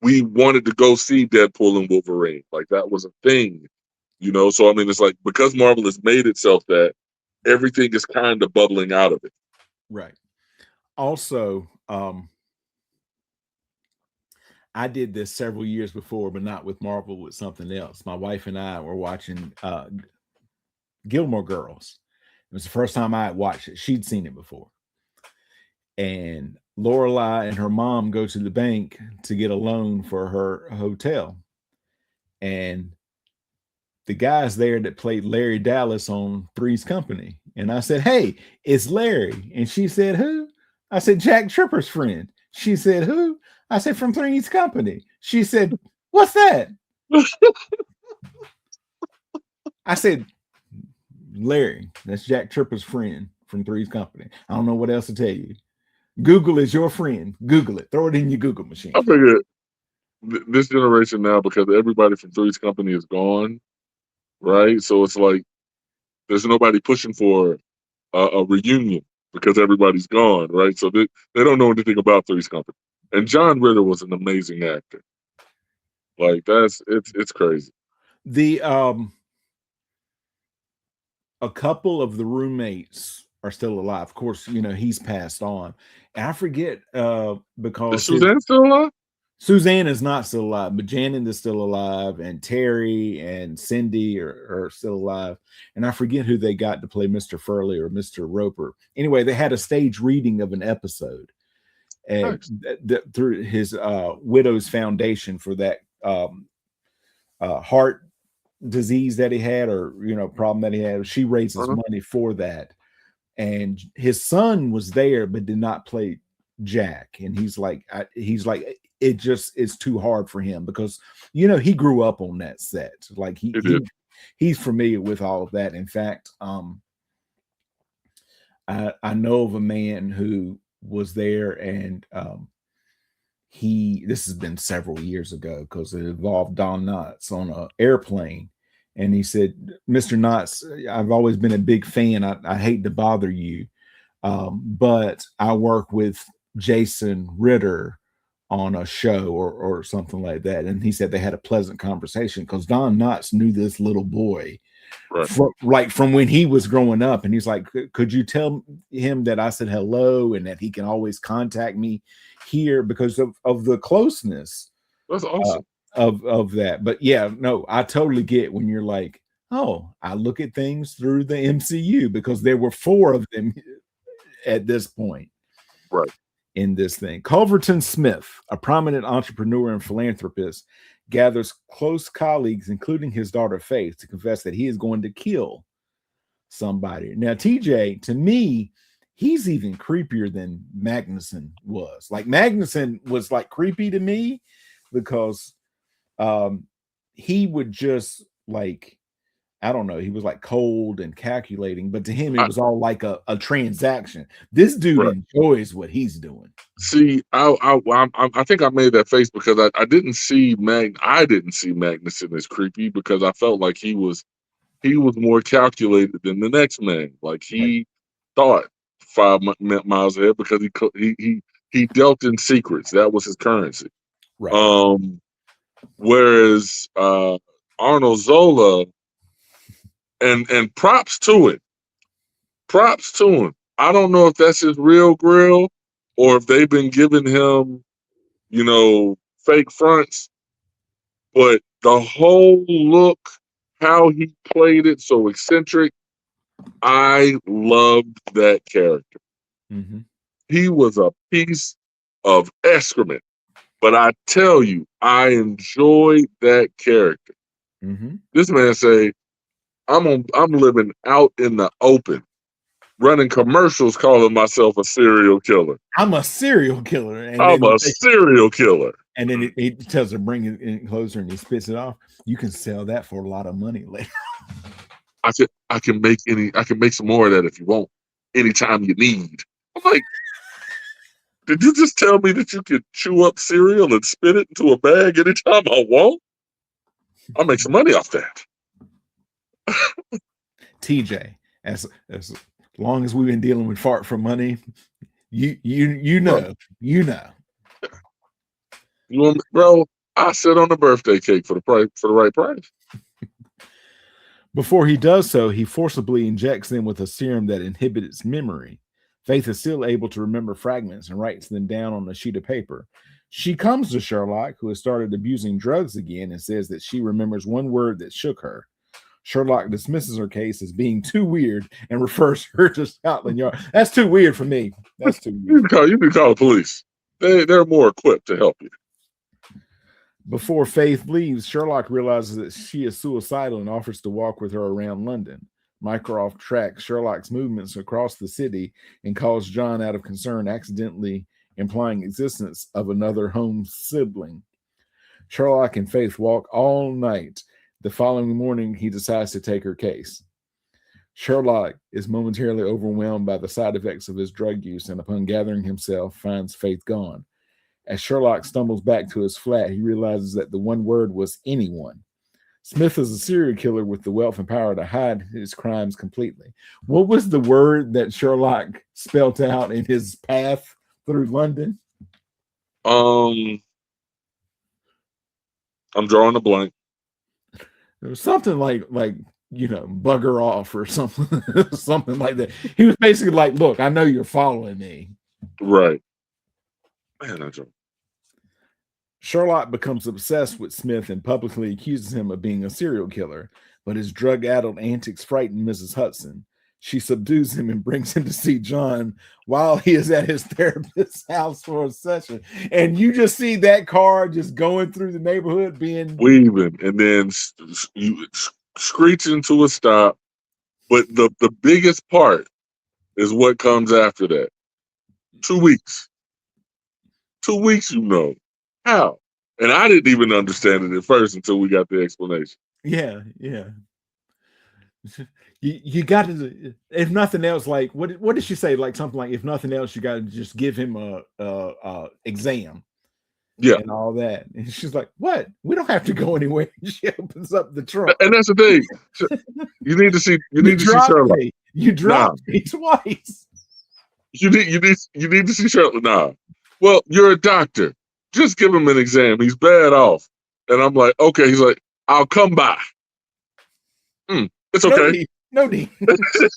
We wanted to go see Deadpool and Wolverine. Like that was a thing, So I mean, it's like because Marvel has made itself that everything is kind of bubbling out of it. Right. Also, I did this several years before, but not with Marvel, with something else. My wife and I were watching Gilmore Girls. It was the first time I had watched it. She'd seen it before. And Lorelai and her mom go to the bank to get a loan for her hotel. And the guy's there that played Larry Dallas on Three's Company. And I said, hey, it's Larry. And she said, who? I said, Jack Tripper's friend. She said, who? I said, from Three's Company. She said, what's that? I said, Larry, that's Jack Tripper's friend from Three's Company. I don't know what else to tell you. Google is your friend. Google it. Throw it in your Google machine. I figured this generation now, because everybody from Three's Company is gone, right? So it's like there's nobody pushing for a reunion because everybody's gone, right? So they don't know anything about Three's Company. And John Ritter was an amazing actor. Like it's crazy. The a couple of the roommates are still alive. Of course, he's passed on. And I forget because is Suzanne still alive? Suzanne is not still alive, but Janet is still alive, and Terry and Cindy are still alive. And I forget who they got to play Mr. Furley or Mr. Roper. Anyway, they had a stage reading of an episode through his widow's foundation for that heart disease that he had, or problem that he had. She raises money for that, and his son was there but did not play Jack. And he's like it just is too hard for him because he grew up on that set. Like he's familiar with all of that. In fact, I know of a man who was there, and this has been several years ago because it involved Don Knotts on an airplane. And he said, Mr. Knotts, I've always been a big fan. I hate to bother you, but I work with Jason Ritter on a show or something like that. And he said they had a pleasant conversation because Don Knotts knew this little boy from when he was growing up. And he's like, could you tell him that I said hello and that he can always contact me here because of the closeness. That's awesome. Of that. But yeah, no, I totally get when you're like, oh, I look at things through the MCU because there were 4 of them at this point. Right. In this thing. Culverton Smith, a prominent entrepreneur and philanthropist, gathers close colleagues, including his daughter Faith, to confess that he is going to kill somebody. Now, TJ, to me, he's even creepier than Magnuson was. Like Magnuson was like creepy to me because he would just like, I don't know, he was like cold and calculating, but to him it was all like a transaction. This dude enjoys what he's doing. See, I think I made that face because I didn't see Magnuson as creepy because I felt like he was more calculated than the next man. Like he thought 5 miles ahead because he dealt in secrets. That was his currency. Right. Whereas Arnold Zola, and props to him. I don't know if that's his real grill or if they've been giving him, fake fronts, but the whole look, how he played it, so eccentric, I loved that character. Mm-hmm. He was a piece of excrement, but I tell you, I enjoyed that character. Mm-hmm. This man say, I'm living out in the open, running commercials, calling myself a serial killer. I'm a serial killer, I'm a serial killer. and then he tells her bring it in closer, and he spits it off. You can sell that for a lot of money later. I can make some more of that if you want, anytime you need. I'm like, did you just tell me that you could chew up cereal and spit it into a bag anytime I want? I'll make some money off that. TJ, as long as we've been dealing with fart for money, you know. You want, bro? I sit on the birthday cake for the right price. Before he does so, he forcibly injects them with a serum that inhibits memory. Faith is still able to remember fragments and writes them down on a sheet of paper. She comes to Sherlock, who has started abusing drugs again, and says that she remembers one word that shook her. Sherlock dismisses her case as being too weird and refers her to Scotland Yard. That's too weird for me. That's too weird. You can call the police. They're more equipped to help you. Before Faith leaves, Sherlock realizes that she is suicidal and offers to walk with her around London. Mycroft tracks Sherlock's movements across the city and calls John out of concern, accidentally implying existence of another home sibling. Sherlock and Faith walk all night. The following morning, he decides to take her case. Sherlock is momentarily overwhelmed by the side effects of his drug use, and upon gathering himself, finds Faith gone. As Sherlock stumbles back to his flat, he realizes that the one word was anyone. Smith is a serial killer with the wealth and power to hide his crimes completely. What was the word that Sherlock spelt out in his path through London? I'm drawing a blank. There was something like bugger off or something, something like that. He was basically like, "Look, I know you're following me." Right. Man, I don't. Sherlock becomes obsessed with Smith and publicly accuses him of being a serial killer, but his drug-addled antics frighten Mrs. Hudson. She subdues him and brings him to see John while he is at his therapist's house for a session. And you just see that car just going through the neighborhood being weaving and then screeching to a stop. But the biggest part is what comes after that. 2 weeks. 2 weeks, How? And I didn't even understand it at first until we got the explanation. Yeah. You got to, if nothing else, like what did she say? Like something like, if nothing else, you got to just give him a exam, and all that. And she's like, "What? We don't have to go anywhere." She opens up the trunk, and that's the thing. You need to see Sherlock. You dropped me twice. You need to see Sherlock. Nah. Well, you're a doctor. Just give him an exam. He's bad off. And I'm like, okay. He's like, I'll come by. It's okay. No need.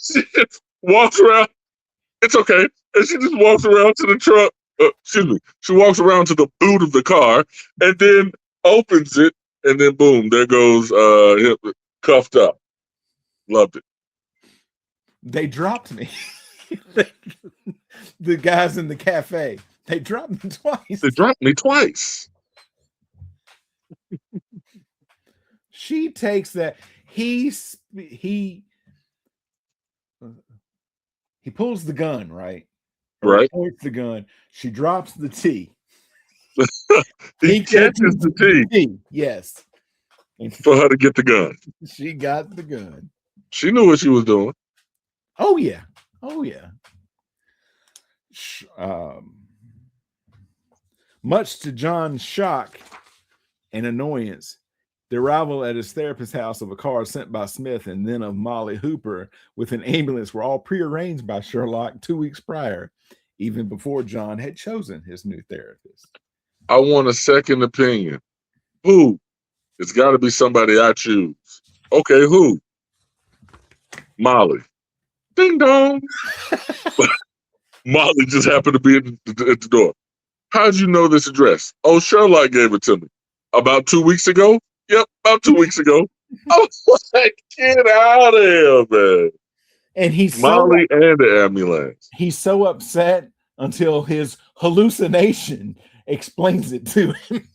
She just walks around. It's okay. And she just walks around to the truck. Excuse me. She walks around to the boot of the car and then opens it. And then boom, there goes him cuffed up. Loved it. They dropped me. The guys in the cafe. They dropped me twice. She takes that. He pulls the gun, right? Right. Points the gun. She drops the tea. he catches the tea. Yes. For her to get the gun. She got the gun. She knew what she was doing. Oh yeah. Much to John's shock and annoyance, the arrival at his therapist's house of a car sent by Smith and then of Molly Hooper with an ambulance were all prearranged by Sherlock 2 weeks prior, even before John had chosen his new therapist. I want a second opinion. Who? It's got to be somebody I choose. Okay, who? Molly. Ding dong. Molly just happened to be at the door. How'd you know this address? Oh, Sherlock gave it to me. About 2 weeks ago? Yep, about 2 weeks ago. I was like, get out of here, man. And Molly and the ambulance. he's so upset until his hallucination explains it to him.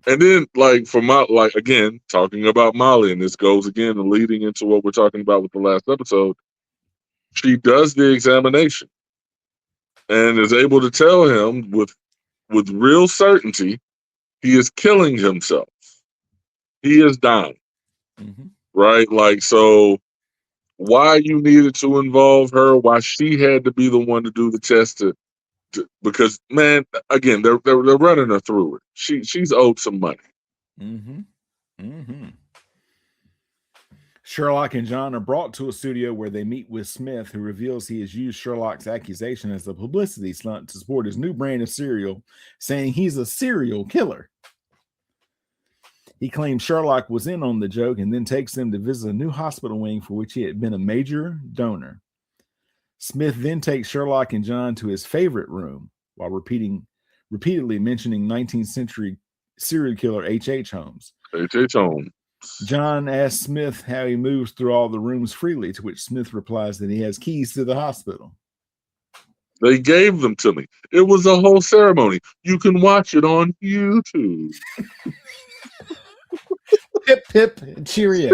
And then, like, again, talking about Molly, and this goes again and leading into what we're talking about with the last episode, she does the examination and is able to tell him with real certainty he is killing himself. He is dying. Mm-hmm. Right? Like, so why you needed to involve her, why she had to be the one to do the test because, man, again, they're running her through it. She's owed some money. Mm-hmm. Mm-hmm. Sherlock and John are brought to a studio where they meet with Smith, who reveals he has used Sherlock's accusation as a publicity stunt to support his new brand of cereal, saying he's a serial killer. He claims Sherlock was in on the joke and then takes them to visit a new hospital wing for which he had been a major donor. Smith then takes Sherlock and John to his favorite room while repeatedly mentioning 19th century serial killer H.H. Holmes. H.H. Holmes. John asks Smith how he moves through all the rooms freely, to which Smith replies that he has keys to the hospital. They gave them to me. It was a whole ceremony. You can watch it on YouTube. Pip, pip, cheerio.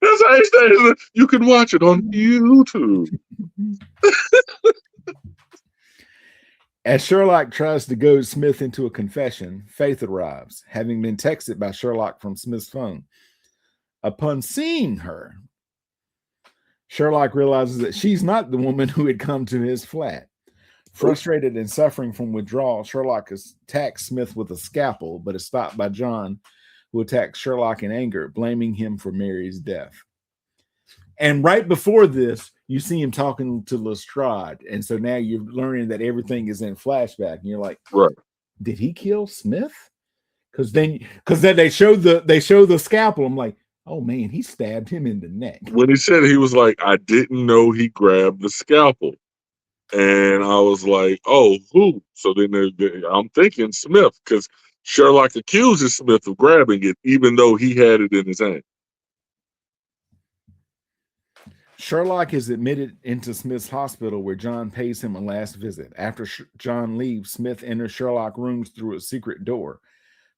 That's how he says it. You can watch it on YouTube. As Sherlock tries to goad Smith into a confession, Faith arrives, having been texted by Sherlock from Smith's phone. Upon seeing her, Sherlock realizes that she's not the woman who had come to his flat. Frustrated and suffering from withdrawal, Sherlock attacks Smith with a scalpel, but is stopped by John, who attacks Sherlock in anger, blaming him for Mary's death. And right before this, you see him talking to Lestrade. And so now you're learning that everything is in flashback. And you're like, right, did he kill Smith? Because then they show the scalpel. I'm like, oh man, he stabbed him in the neck. When he said he was like, I didn't know he grabbed the scalpel. And I was like, oh, who? So then I'm thinking Smith, because Sherlock accuses Smith of grabbing it, even though he had it in his hand. Sherlock is admitted into Smith's hospital, where John pays him a last visit. After John leaves, Smith enters Sherlock's rooms through a secret door.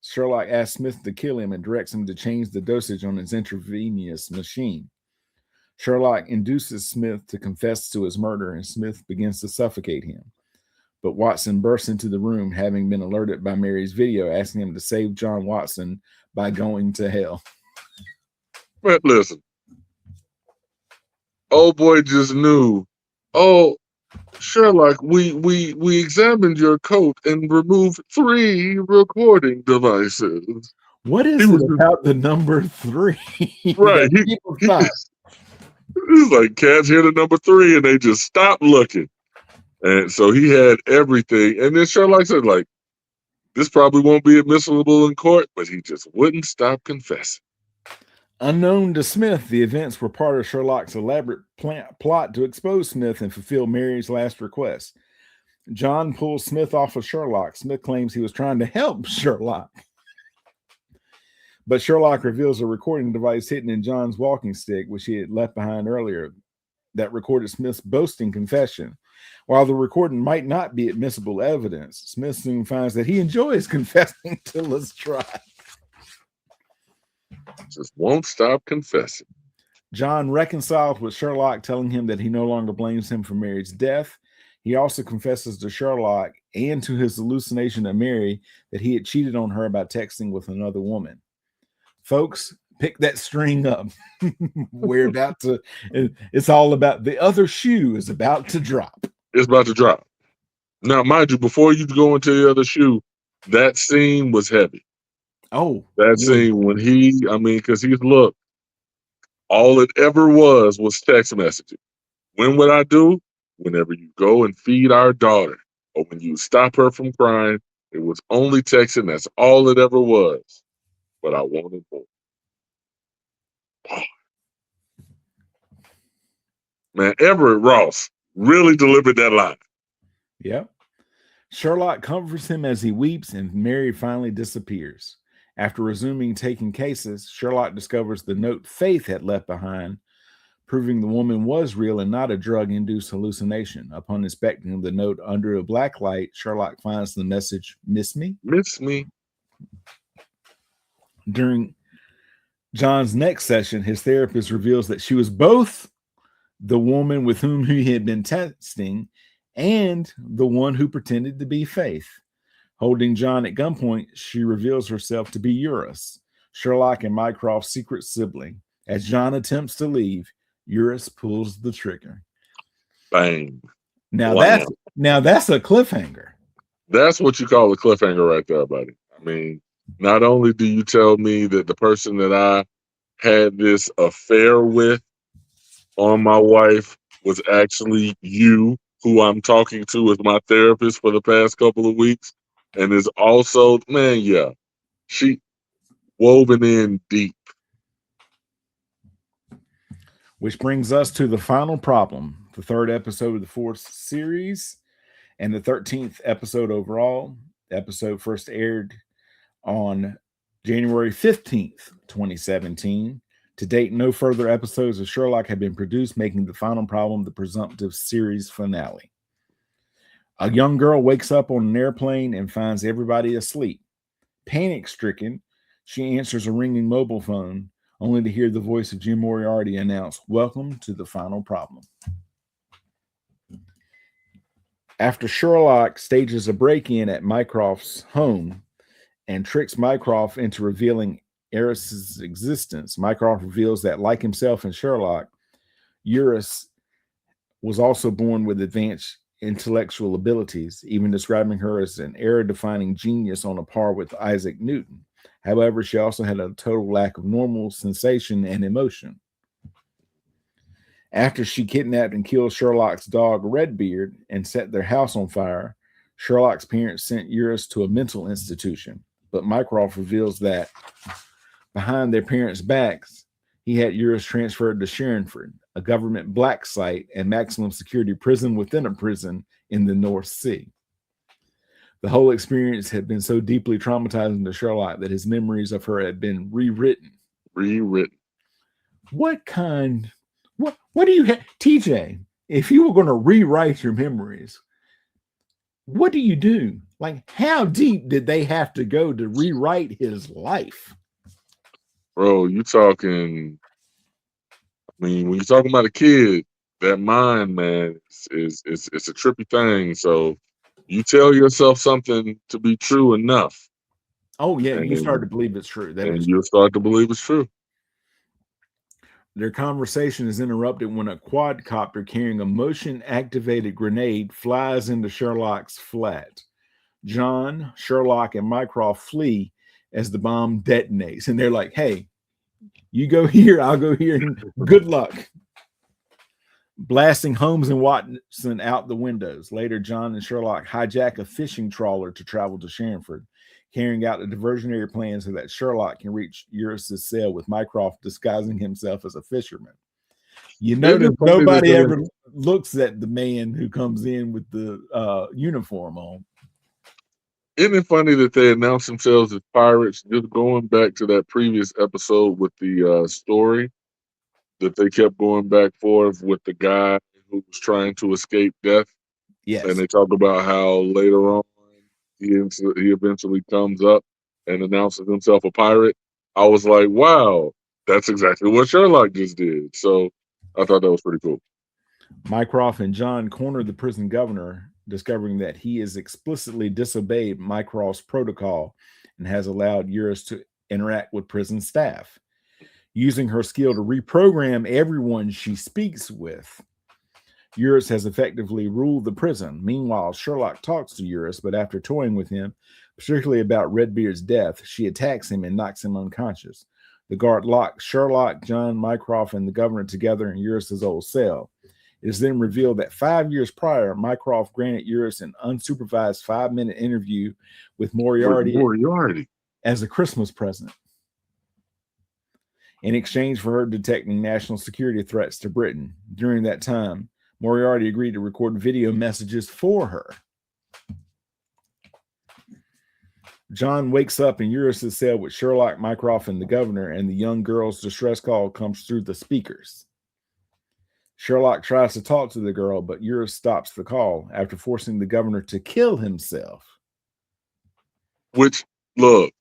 Sherlock asks Smith to kill him and directs him to change the dosage on his intravenous machine. Sherlock induces Smith to confess to his murder, and Smith begins to suffocate him. But Watson bursts into the room, having been alerted by Mary's video, asking him to save John Watson by going to hell. But listen, old boy just knew, oh, Sherlock, we examined your coat and removed 3 recording devices. What is it about the number 3? Right. He's like, cats hear the number 3 and they just stop looking. And so he had everything. And then Sherlock said, like, this probably won't be admissible in court, but he just wouldn't stop confessing. Unknown to Smith, the events were part of Sherlock's elaborate plot to expose Smith and fulfill Mary's last request. John pulls Smith off of Sherlock. Smith claims he was trying to help Sherlock. But Sherlock reveals a recording device hidden in John's walking stick, which he had left behind earlier, that recorded Smith's boasting confession. While the recording might not be admissible evidence, Smith soon finds that he enjoys confessing to Lestrade. Just won't stop confessing. John reconciles with Sherlock, telling him that he no longer blames him for Mary's death. He also confesses to Sherlock and to his hallucination of Mary that he had cheated on her by texting with another woman. Folks, pick that string up. We're about to, it's all about, the other shoe is about to drop. It's about to drop. Now, mind you, before you go into the other shoe, that scene was heavy. Oh, that scene when because look, all it ever was text messaging. When would I do? Whenever you go and feed our daughter, or when you stop her from crying, it was only texting. That's all it ever was. But I wanted more. Man, Everett Ross really delivered that line. Yep. Sherlock comforts him as he weeps, and Mary finally disappears. After resuming taking cases, Sherlock discovers the note Faith had left behind, proving the woman was real and not a drug-induced hallucination. Upon inspecting the note under a black light, Sherlock finds the message, "Miss me?" Miss me. During John's next session, his therapist reveals that she was both the woman with whom he had been testing and the one who pretended to be Faith. Holding John at gunpoint, she reveals herself to be Eurus, Sherlock and Mycroft's secret sibling. As John attempts to leave, Eurus pulls the trigger. Bang. Now Blam. that's a cliffhanger. That's what you call a cliffhanger right there, buddy. I mean, not only do you tell me that the person that I had this affair with on my wife was actually you, who I'm talking to as my therapist for the past couple of weeks, and is also, man, yeah, she woven in deep. Which brings us to the final problem, the third episode of the fourth series, and the 13th episode overall. The episode first aired on January 15th, 2017. To date, no further episodes of Sherlock have been produced, making the final problem the presumptive series finale. A young girl wakes up on an airplane and finds everybody asleep. Panic-stricken, she answers a ringing mobile phone, only to hear the voice of Jim Moriarty announce, "Welcome to the final problem." After Sherlock stages a break-in at Mycroft's home and tricks Mycroft into revealing Eris's existence, Mycroft reveals that, like himself and Sherlock, Eurus was also born with advanced intellectual abilities, even describing her as an era-defining genius on a par with Isaac Newton. However, she also had a total lack of normal sensation and emotion. After she kidnapped and killed Sherlock's dog Redbeard and set their house on fire, Sherlock's parents sent Eurus to a mental institution. But Mycroft reveals that behind their parents' backs, he had Eurus transferred to Sharonford, a government black site and maximum security prison within a prison in the North Sea. The whole experience had been so deeply traumatizing to Sherlock that his memories of her had been rewritten. What do you have, TJ? If you were going to rewrite your memories, what do you do? Like, how deep did they have to go to rewrite his life? Bro, you talking, I mean, when you're talking about a kid, that mind, man, is it's a trippy thing. So you tell yourself something to be true enough. Oh, yeah, you start to believe it's true. And you'll start to believe it's true. Their conversation is interrupted when a quadcopter carrying a motion-activated grenade flies into Sherlock's flat. John, Sherlock, and Mycroft flee as the bomb detonates. And they're like, "Hey, you go here, I'll go here, and good luck." Blasting Holmes and Watson out the windows. Later, John and Sherlock hijack a fishing trawler to travel to Sharonford, carrying out a diversionary plan so that Sherlock can reach Eurus's cell with Mycroft disguising himself as a fisherman. You notice nobody ever looks at the man who comes in with the uniform on. Isn't it funny that they announce themselves as pirates? Just going back to that previous episode with the story that they kept going back and forth with the guy who was trying to escape death. Yes. And they talk about how later on he eventually comes up and announces himself a pirate. I was like, wow, that's exactly what Sherlock just did. So I thought that was pretty cool. Mycroft and John corner the prison governor, discovering that he has explicitly disobeyed Mycroft's protocol and has allowed Eurus to interact with prison staff. Using her skill to reprogram everyone she speaks with, Eurus has effectively ruled the prison. Meanwhile, Sherlock talks to Eurus, but after toying with him, particularly about Redbeard's death, she attacks him and knocks him unconscious. The guard locks Sherlock, John, Mycroft, and the governor together in Eurus's old cell. It is then revealed that 5 years prior, Mycroft granted Eurus an unsupervised 5-minute interview with Moriarty as a Christmas present in exchange for her detecting national security threats to Britain. During that time, Moriarty agreed to record video messages for her. John wakes up in Eurus' cell with Sherlock, Mycroft, and the governor, and the young girl's distress call comes through the speakers. Sherlock tries to talk to the girl, but Eurus stops the call after forcing the governor to kill himself. Which, look,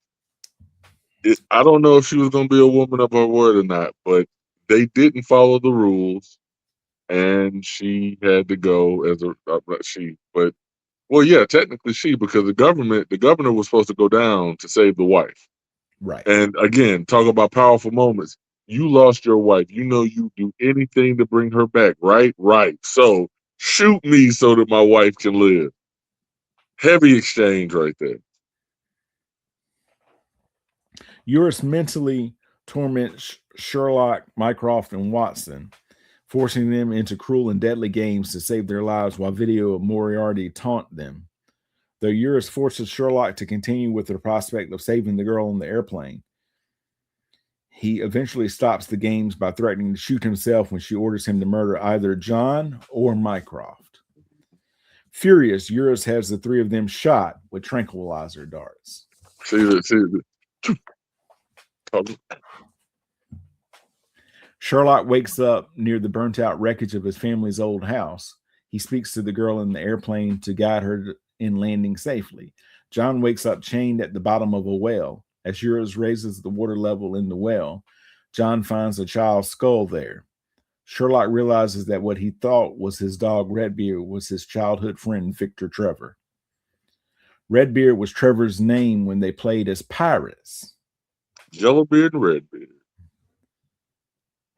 I don't know if she was going to be a woman of her word or not, but they didn't follow the rules, and she had to go as a she. But well, yeah, technically she, because the governor was supposed to go down to save the wife. Right. And again, talk about powerful moments. You lost your wife. You know you do anything to bring her back, right? Right. So shoot me so that my wife can live. Heavy exchange right there. Eurus mentally torments Sherlock, Mycroft, and Watson, forcing them into cruel and deadly games to save their lives while video of Moriarty taunt them. Though Eurus forces Sherlock to continue with the prospect of saving the girl on the airplane, he eventually stops the games by threatening to shoot himself when she orders him to murder either John or Mycroft. Furious, Eurus has the three of them shot with tranquilizer darts. Sherlock wakes up near the burnt out wreckage of his family's old house. He speaks to the girl in the airplane to guide her in landing safely. John wakes up chained at the bottom of a well. As Eurus raises the water level in the well, John finds a child's skull there. Sherlock realizes that what he thought was his dog Redbeard was his childhood friend Victor Trevor. Redbeard was Trevor's name when they played as pirates. Yellowbeard and Redbeard.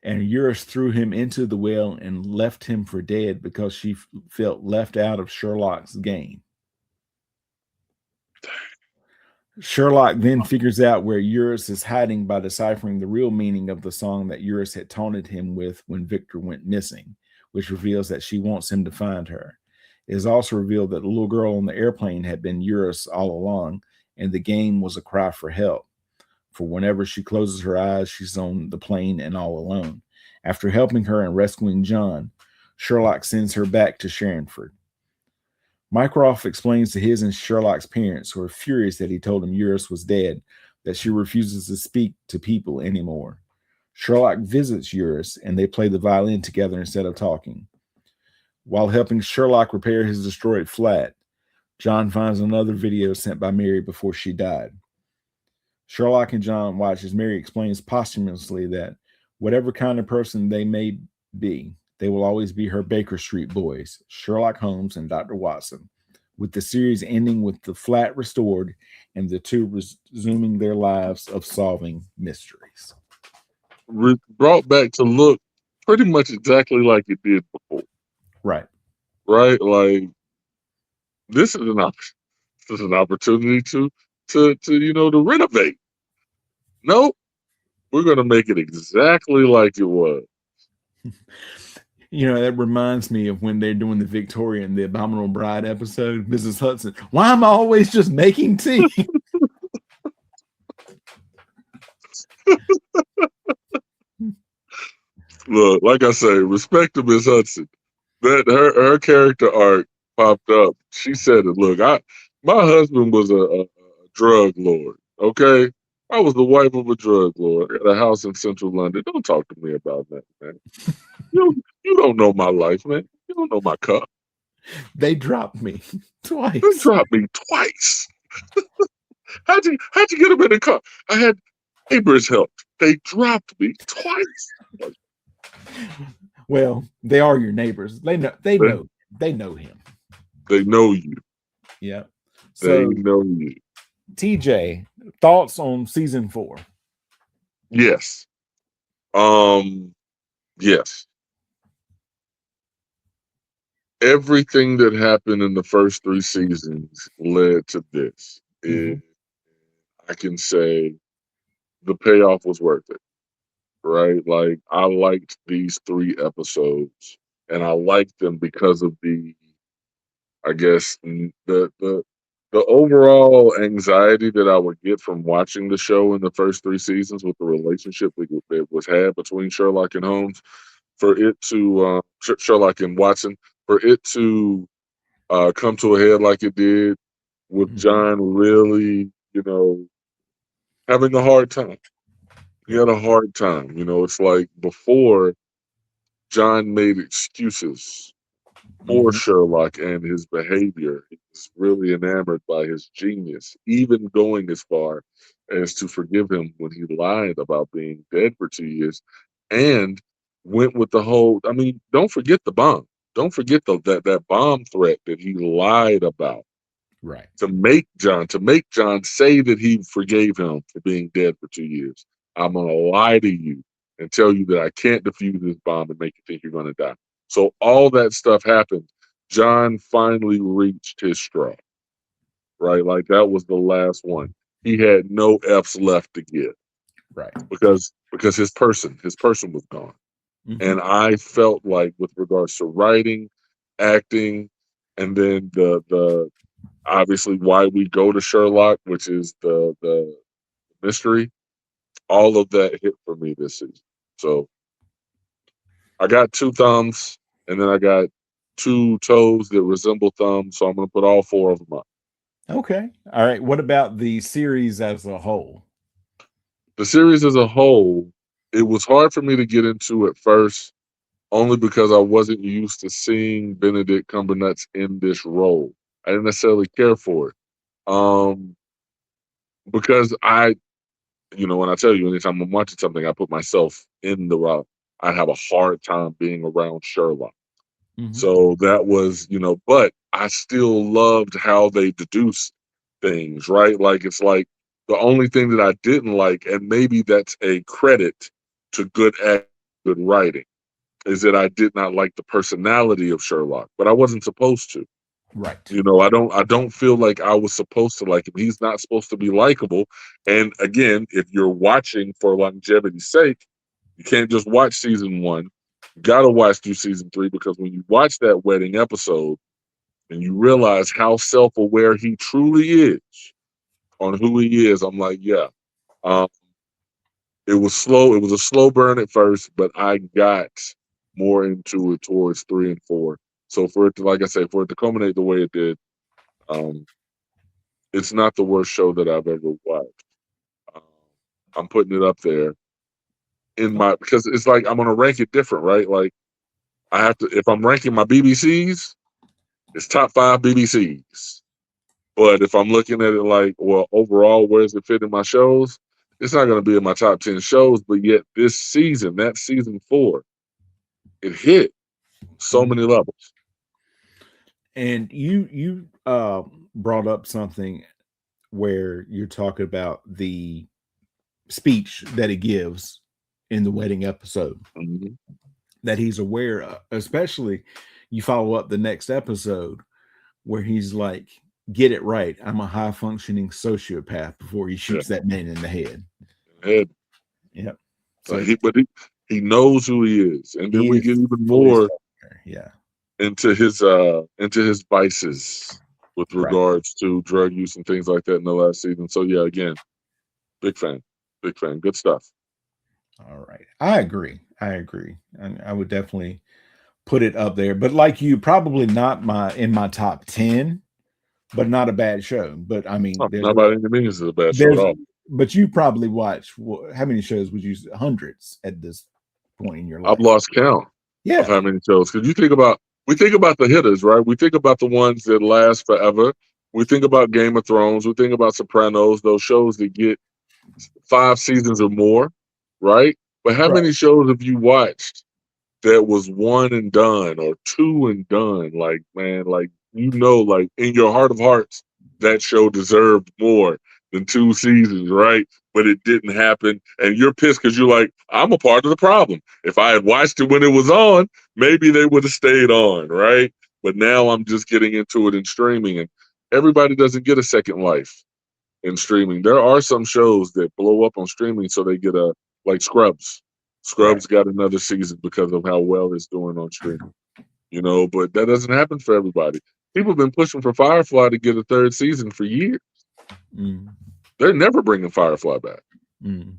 And Eurus threw him into the well and left him for dead because she felt left out of Sherlock's game. Sherlock then figures out where Eurus is hiding by deciphering the real meaning of the song that Eurus had taunted him with when Victor went missing, which reveals that she wants him to find her. It is also revealed that the little girl on the airplane had been Eurus all along, and the game was a cry for help. For whenever she closes her eyes, she's on the plane and all alone. After helping her and rescuing John, Sherlock sends her back to Sharonford. Mycroft explains to his and Sherlock's parents, who are furious that he told them Eurus was dead, that she refuses to speak to people anymore. Sherlock visits Eurus, and they play the violin together instead of talking. While helping Sherlock repair his destroyed flat, John finds another video sent by Mary before she died. Sherlock and John watch as Mary explains posthumously that whatever kind of person they may be, they will always be her Baker Street boys, Sherlock Holmes and Dr. Watson, with the series ending with the flat restored and the two resuming their lives of solving mysteries. Brought back to look pretty much exactly like it did before. Right. Right? Like, this is an opportunity to to renovate. Nope. We're going to make it exactly like it was. That reminds me of when they're doing the Victoria and the Abominable Bride episode, Mrs. Hudson. Why am I always just making tea? Look, like I say, respect to Miss Hudson. That her character arc popped up. She said it. Look, my husband was a drug lord. Okay, I was the wife of a drug lord at a house in central London. Don't talk to me about that, man. You don't know my life, man. You don't know my cup. They dropped me twice. They dropped me twice. How'd you get them in the car? I had neighbors help. They dropped me twice. Well, they are your neighbors. They know him. They know you. Yeah. So, they know you. TJ, thoughts on season 4? Yes. Yes. Everything that happened in the first 3 seasons led to this. I can say the payoff was worth it. Right? Like, I liked these 3 episodes, and I liked them because of the overall anxiety that I would get from watching the show in the first 3 seasons with the relationship that was had between Sherlock and Holmes, for it to Sherlock and Watson, for it to come to a head like it did, with John really you know, having a hard time. He Yeah. had a hard time. It's like before John made excuses for Hmm. Sherlock and his behavior. He was really enamored by his genius, even going as far as to forgive him when he lied about being dead for 2 years and went with the whole. I mean, don't forget the bomb. Don't forget that bomb threat that he lied about Right. to make John say that he forgave him for being dead for 2 years. I'm gonna lie to you and tell you that I can't defuse this bomb and make you think you're gonna die. So all that stuff happened. John finally reached his straw, right? Like that was the last one. He had no F's left to give Right. because his person was gone. Hmm. And I felt like with regards to writing, acting, and then the obviously why we go to Sherlock, which is the mystery. All of that hit for me this season. So I got two thumbs, and then I got two toes that resemble thumbs. So I'm gonna put all four of them up. Okay. All right. What about the series as a whole? The series as a whole, it was hard for me to get into at first, only because I wasn't used to seeing Benedict Cumberbatch in this role. I didn't necessarily care for it. Um, because when I tell you, anytime I'm watching something, I put myself in the route. I have a hard time being around Sherlock. Hmm. So that was, but I still loved how they deduced things, right? Like it's like the only thing that I didn't like, and maybe that's a credit to good act, good writing, is that I did not like the personality of Sherlock, but I wasn't supposed to. Right. I don't feel like I was supposed to like him. He's not supposed to be likable. And again, if you're watching for longevity's sake, you can't just watch season one. You gotta watch through season three because when you watch that wedding episode and you realize how self-aware he truly is on who he is, I'm like, yeah. Um, it was slow. It was a slow burn at first, but I got more into it towards 3 and 4. So for it to, like I say, for it to culminate the way it did, um, it's not the worst show that I've ever watched. Um, I'm putting it up there in Oh, my because it's like I'm gonna rank it different, right? Like I have to if I'm ranking my BBCs, it's top five BBCs. But if I'm looking at it like, well, overall, where does it fit in my shows? It's not gonna be in my top 10 shows, but yet this season, that season 4, it hit on so mhm. many levels. And you brought up something where you're talking about the speech that he gives in the wedding episode Mhm. that he's aware of, especially you follow up the next episode where he's like, get it right. I'm a high functioning sociopath before he Yeah, shoots that man in the head. head. Yep. Like So he knows who he is, and then he we is get even fully more self-aware. Yeah. into his vices with Right. regards to drug use and things like that in the last season. So yeah, again, big fan, big fan, good stuff. All right. I agree. I agree. And I would definitely put it up there. But like you, probably not my in my top 10, but not a bad show. But I mean, Oh, not by any means is a bad show at there's all. but you probably watch how many shows would you hundreds at this point in your I've life? lost count of Yeah. how many shows because we think about the hitters, right? We think about the ones that last forever. We think about Game of Thrones. We think about Sopranos. Those shows that get 5 seasons or more, right? But how Right. many shows have you watched that was one and done or two and done? Like, man, like like in your heart of hearts, that show deserved more than 2 seasons, right? But it didn't happen, and you're pissed because you're like, I'm a part of the problem. If I had watched it when it was on, maybe they would have stayed on, right? But now I'm just getting into it in streaming, and everybody doesn't get a second life in streaming. There are some shows that blow up on streaming, so they get a like Scrubs. Right. Scrubs got another season because of how well it's doing on streaming. But that doesn't happen for everybody. People have been pushing for Firefly to get a third season for years. Mm, They're never bringing Firefly back. mm.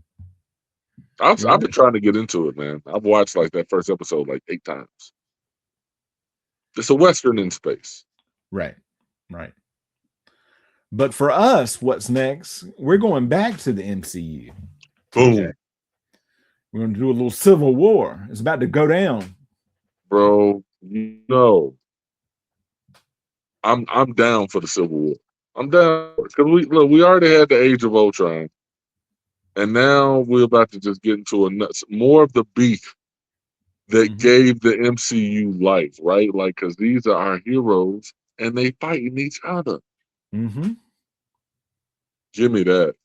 I've Yeah. been trying to get into it, man. I've watched like that first episode like 8 times. It's a western in space. Right. Right. But for us, what's next? We're going back to the MCU. TJ, Boom, we're going to do a little Civil War. It's about to go down. bro. You know, I'm down for the Civil War. I'm down because we already had the Age of Ultron, and now we're about to just get into more of the beef that Mhm. gave the MCU life, right? Like, because these are our heroes, and they fighting each other. Mhm. Give me that.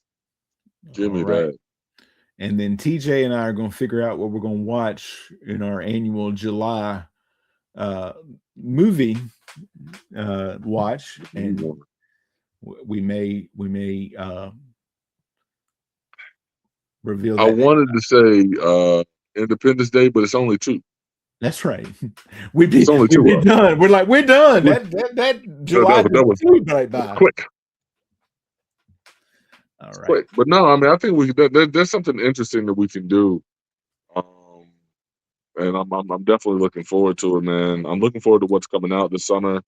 Give All me right. that. And then TJ and I are going to figure out what we're going to watch in our annual July uh, movie watch, and we may reveal I that next. wanted to say Independence Day, but it's only two. That's right. It's only We'd two be of them. done. We're like, we're done. We- That That, July that, just that was flew right by. quick, All right. quick. But no, I mean, I think there's something interesting that we can do. Um, and I'm definitely looking forward to it, man. I'm looking forward to what's coming out this summer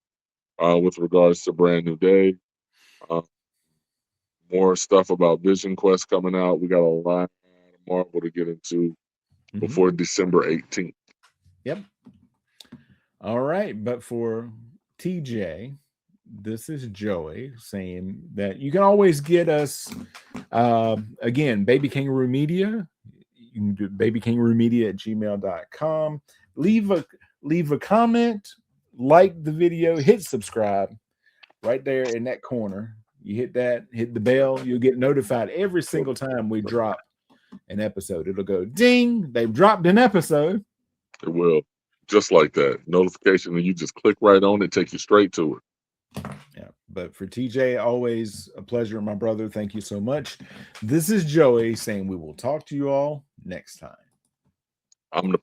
with regards to Brand New Day. Uh, more stuff about Vision Quest coming out. We got a lot of Marvel to get into Mhm. before December 18th. Yep. All right. But for TJ, this is Joey saying that you can always get us again, Baby Kangaroo Media. You can do babykangaroomedia@gmail.com. Leave a comment, like the video, hit subscribe right there in that corner. You hit that, hit the bell, you'll get notified every single time we drop an episode. It'll go ding, they've dropped an episode. It will. Just like that. Notification, and you just click right on it, take you straight to it. Yeah. But for TJ, always a pleasure, my brother. Thank you so much. This is Joey saying we will talk to you all next time. I'm the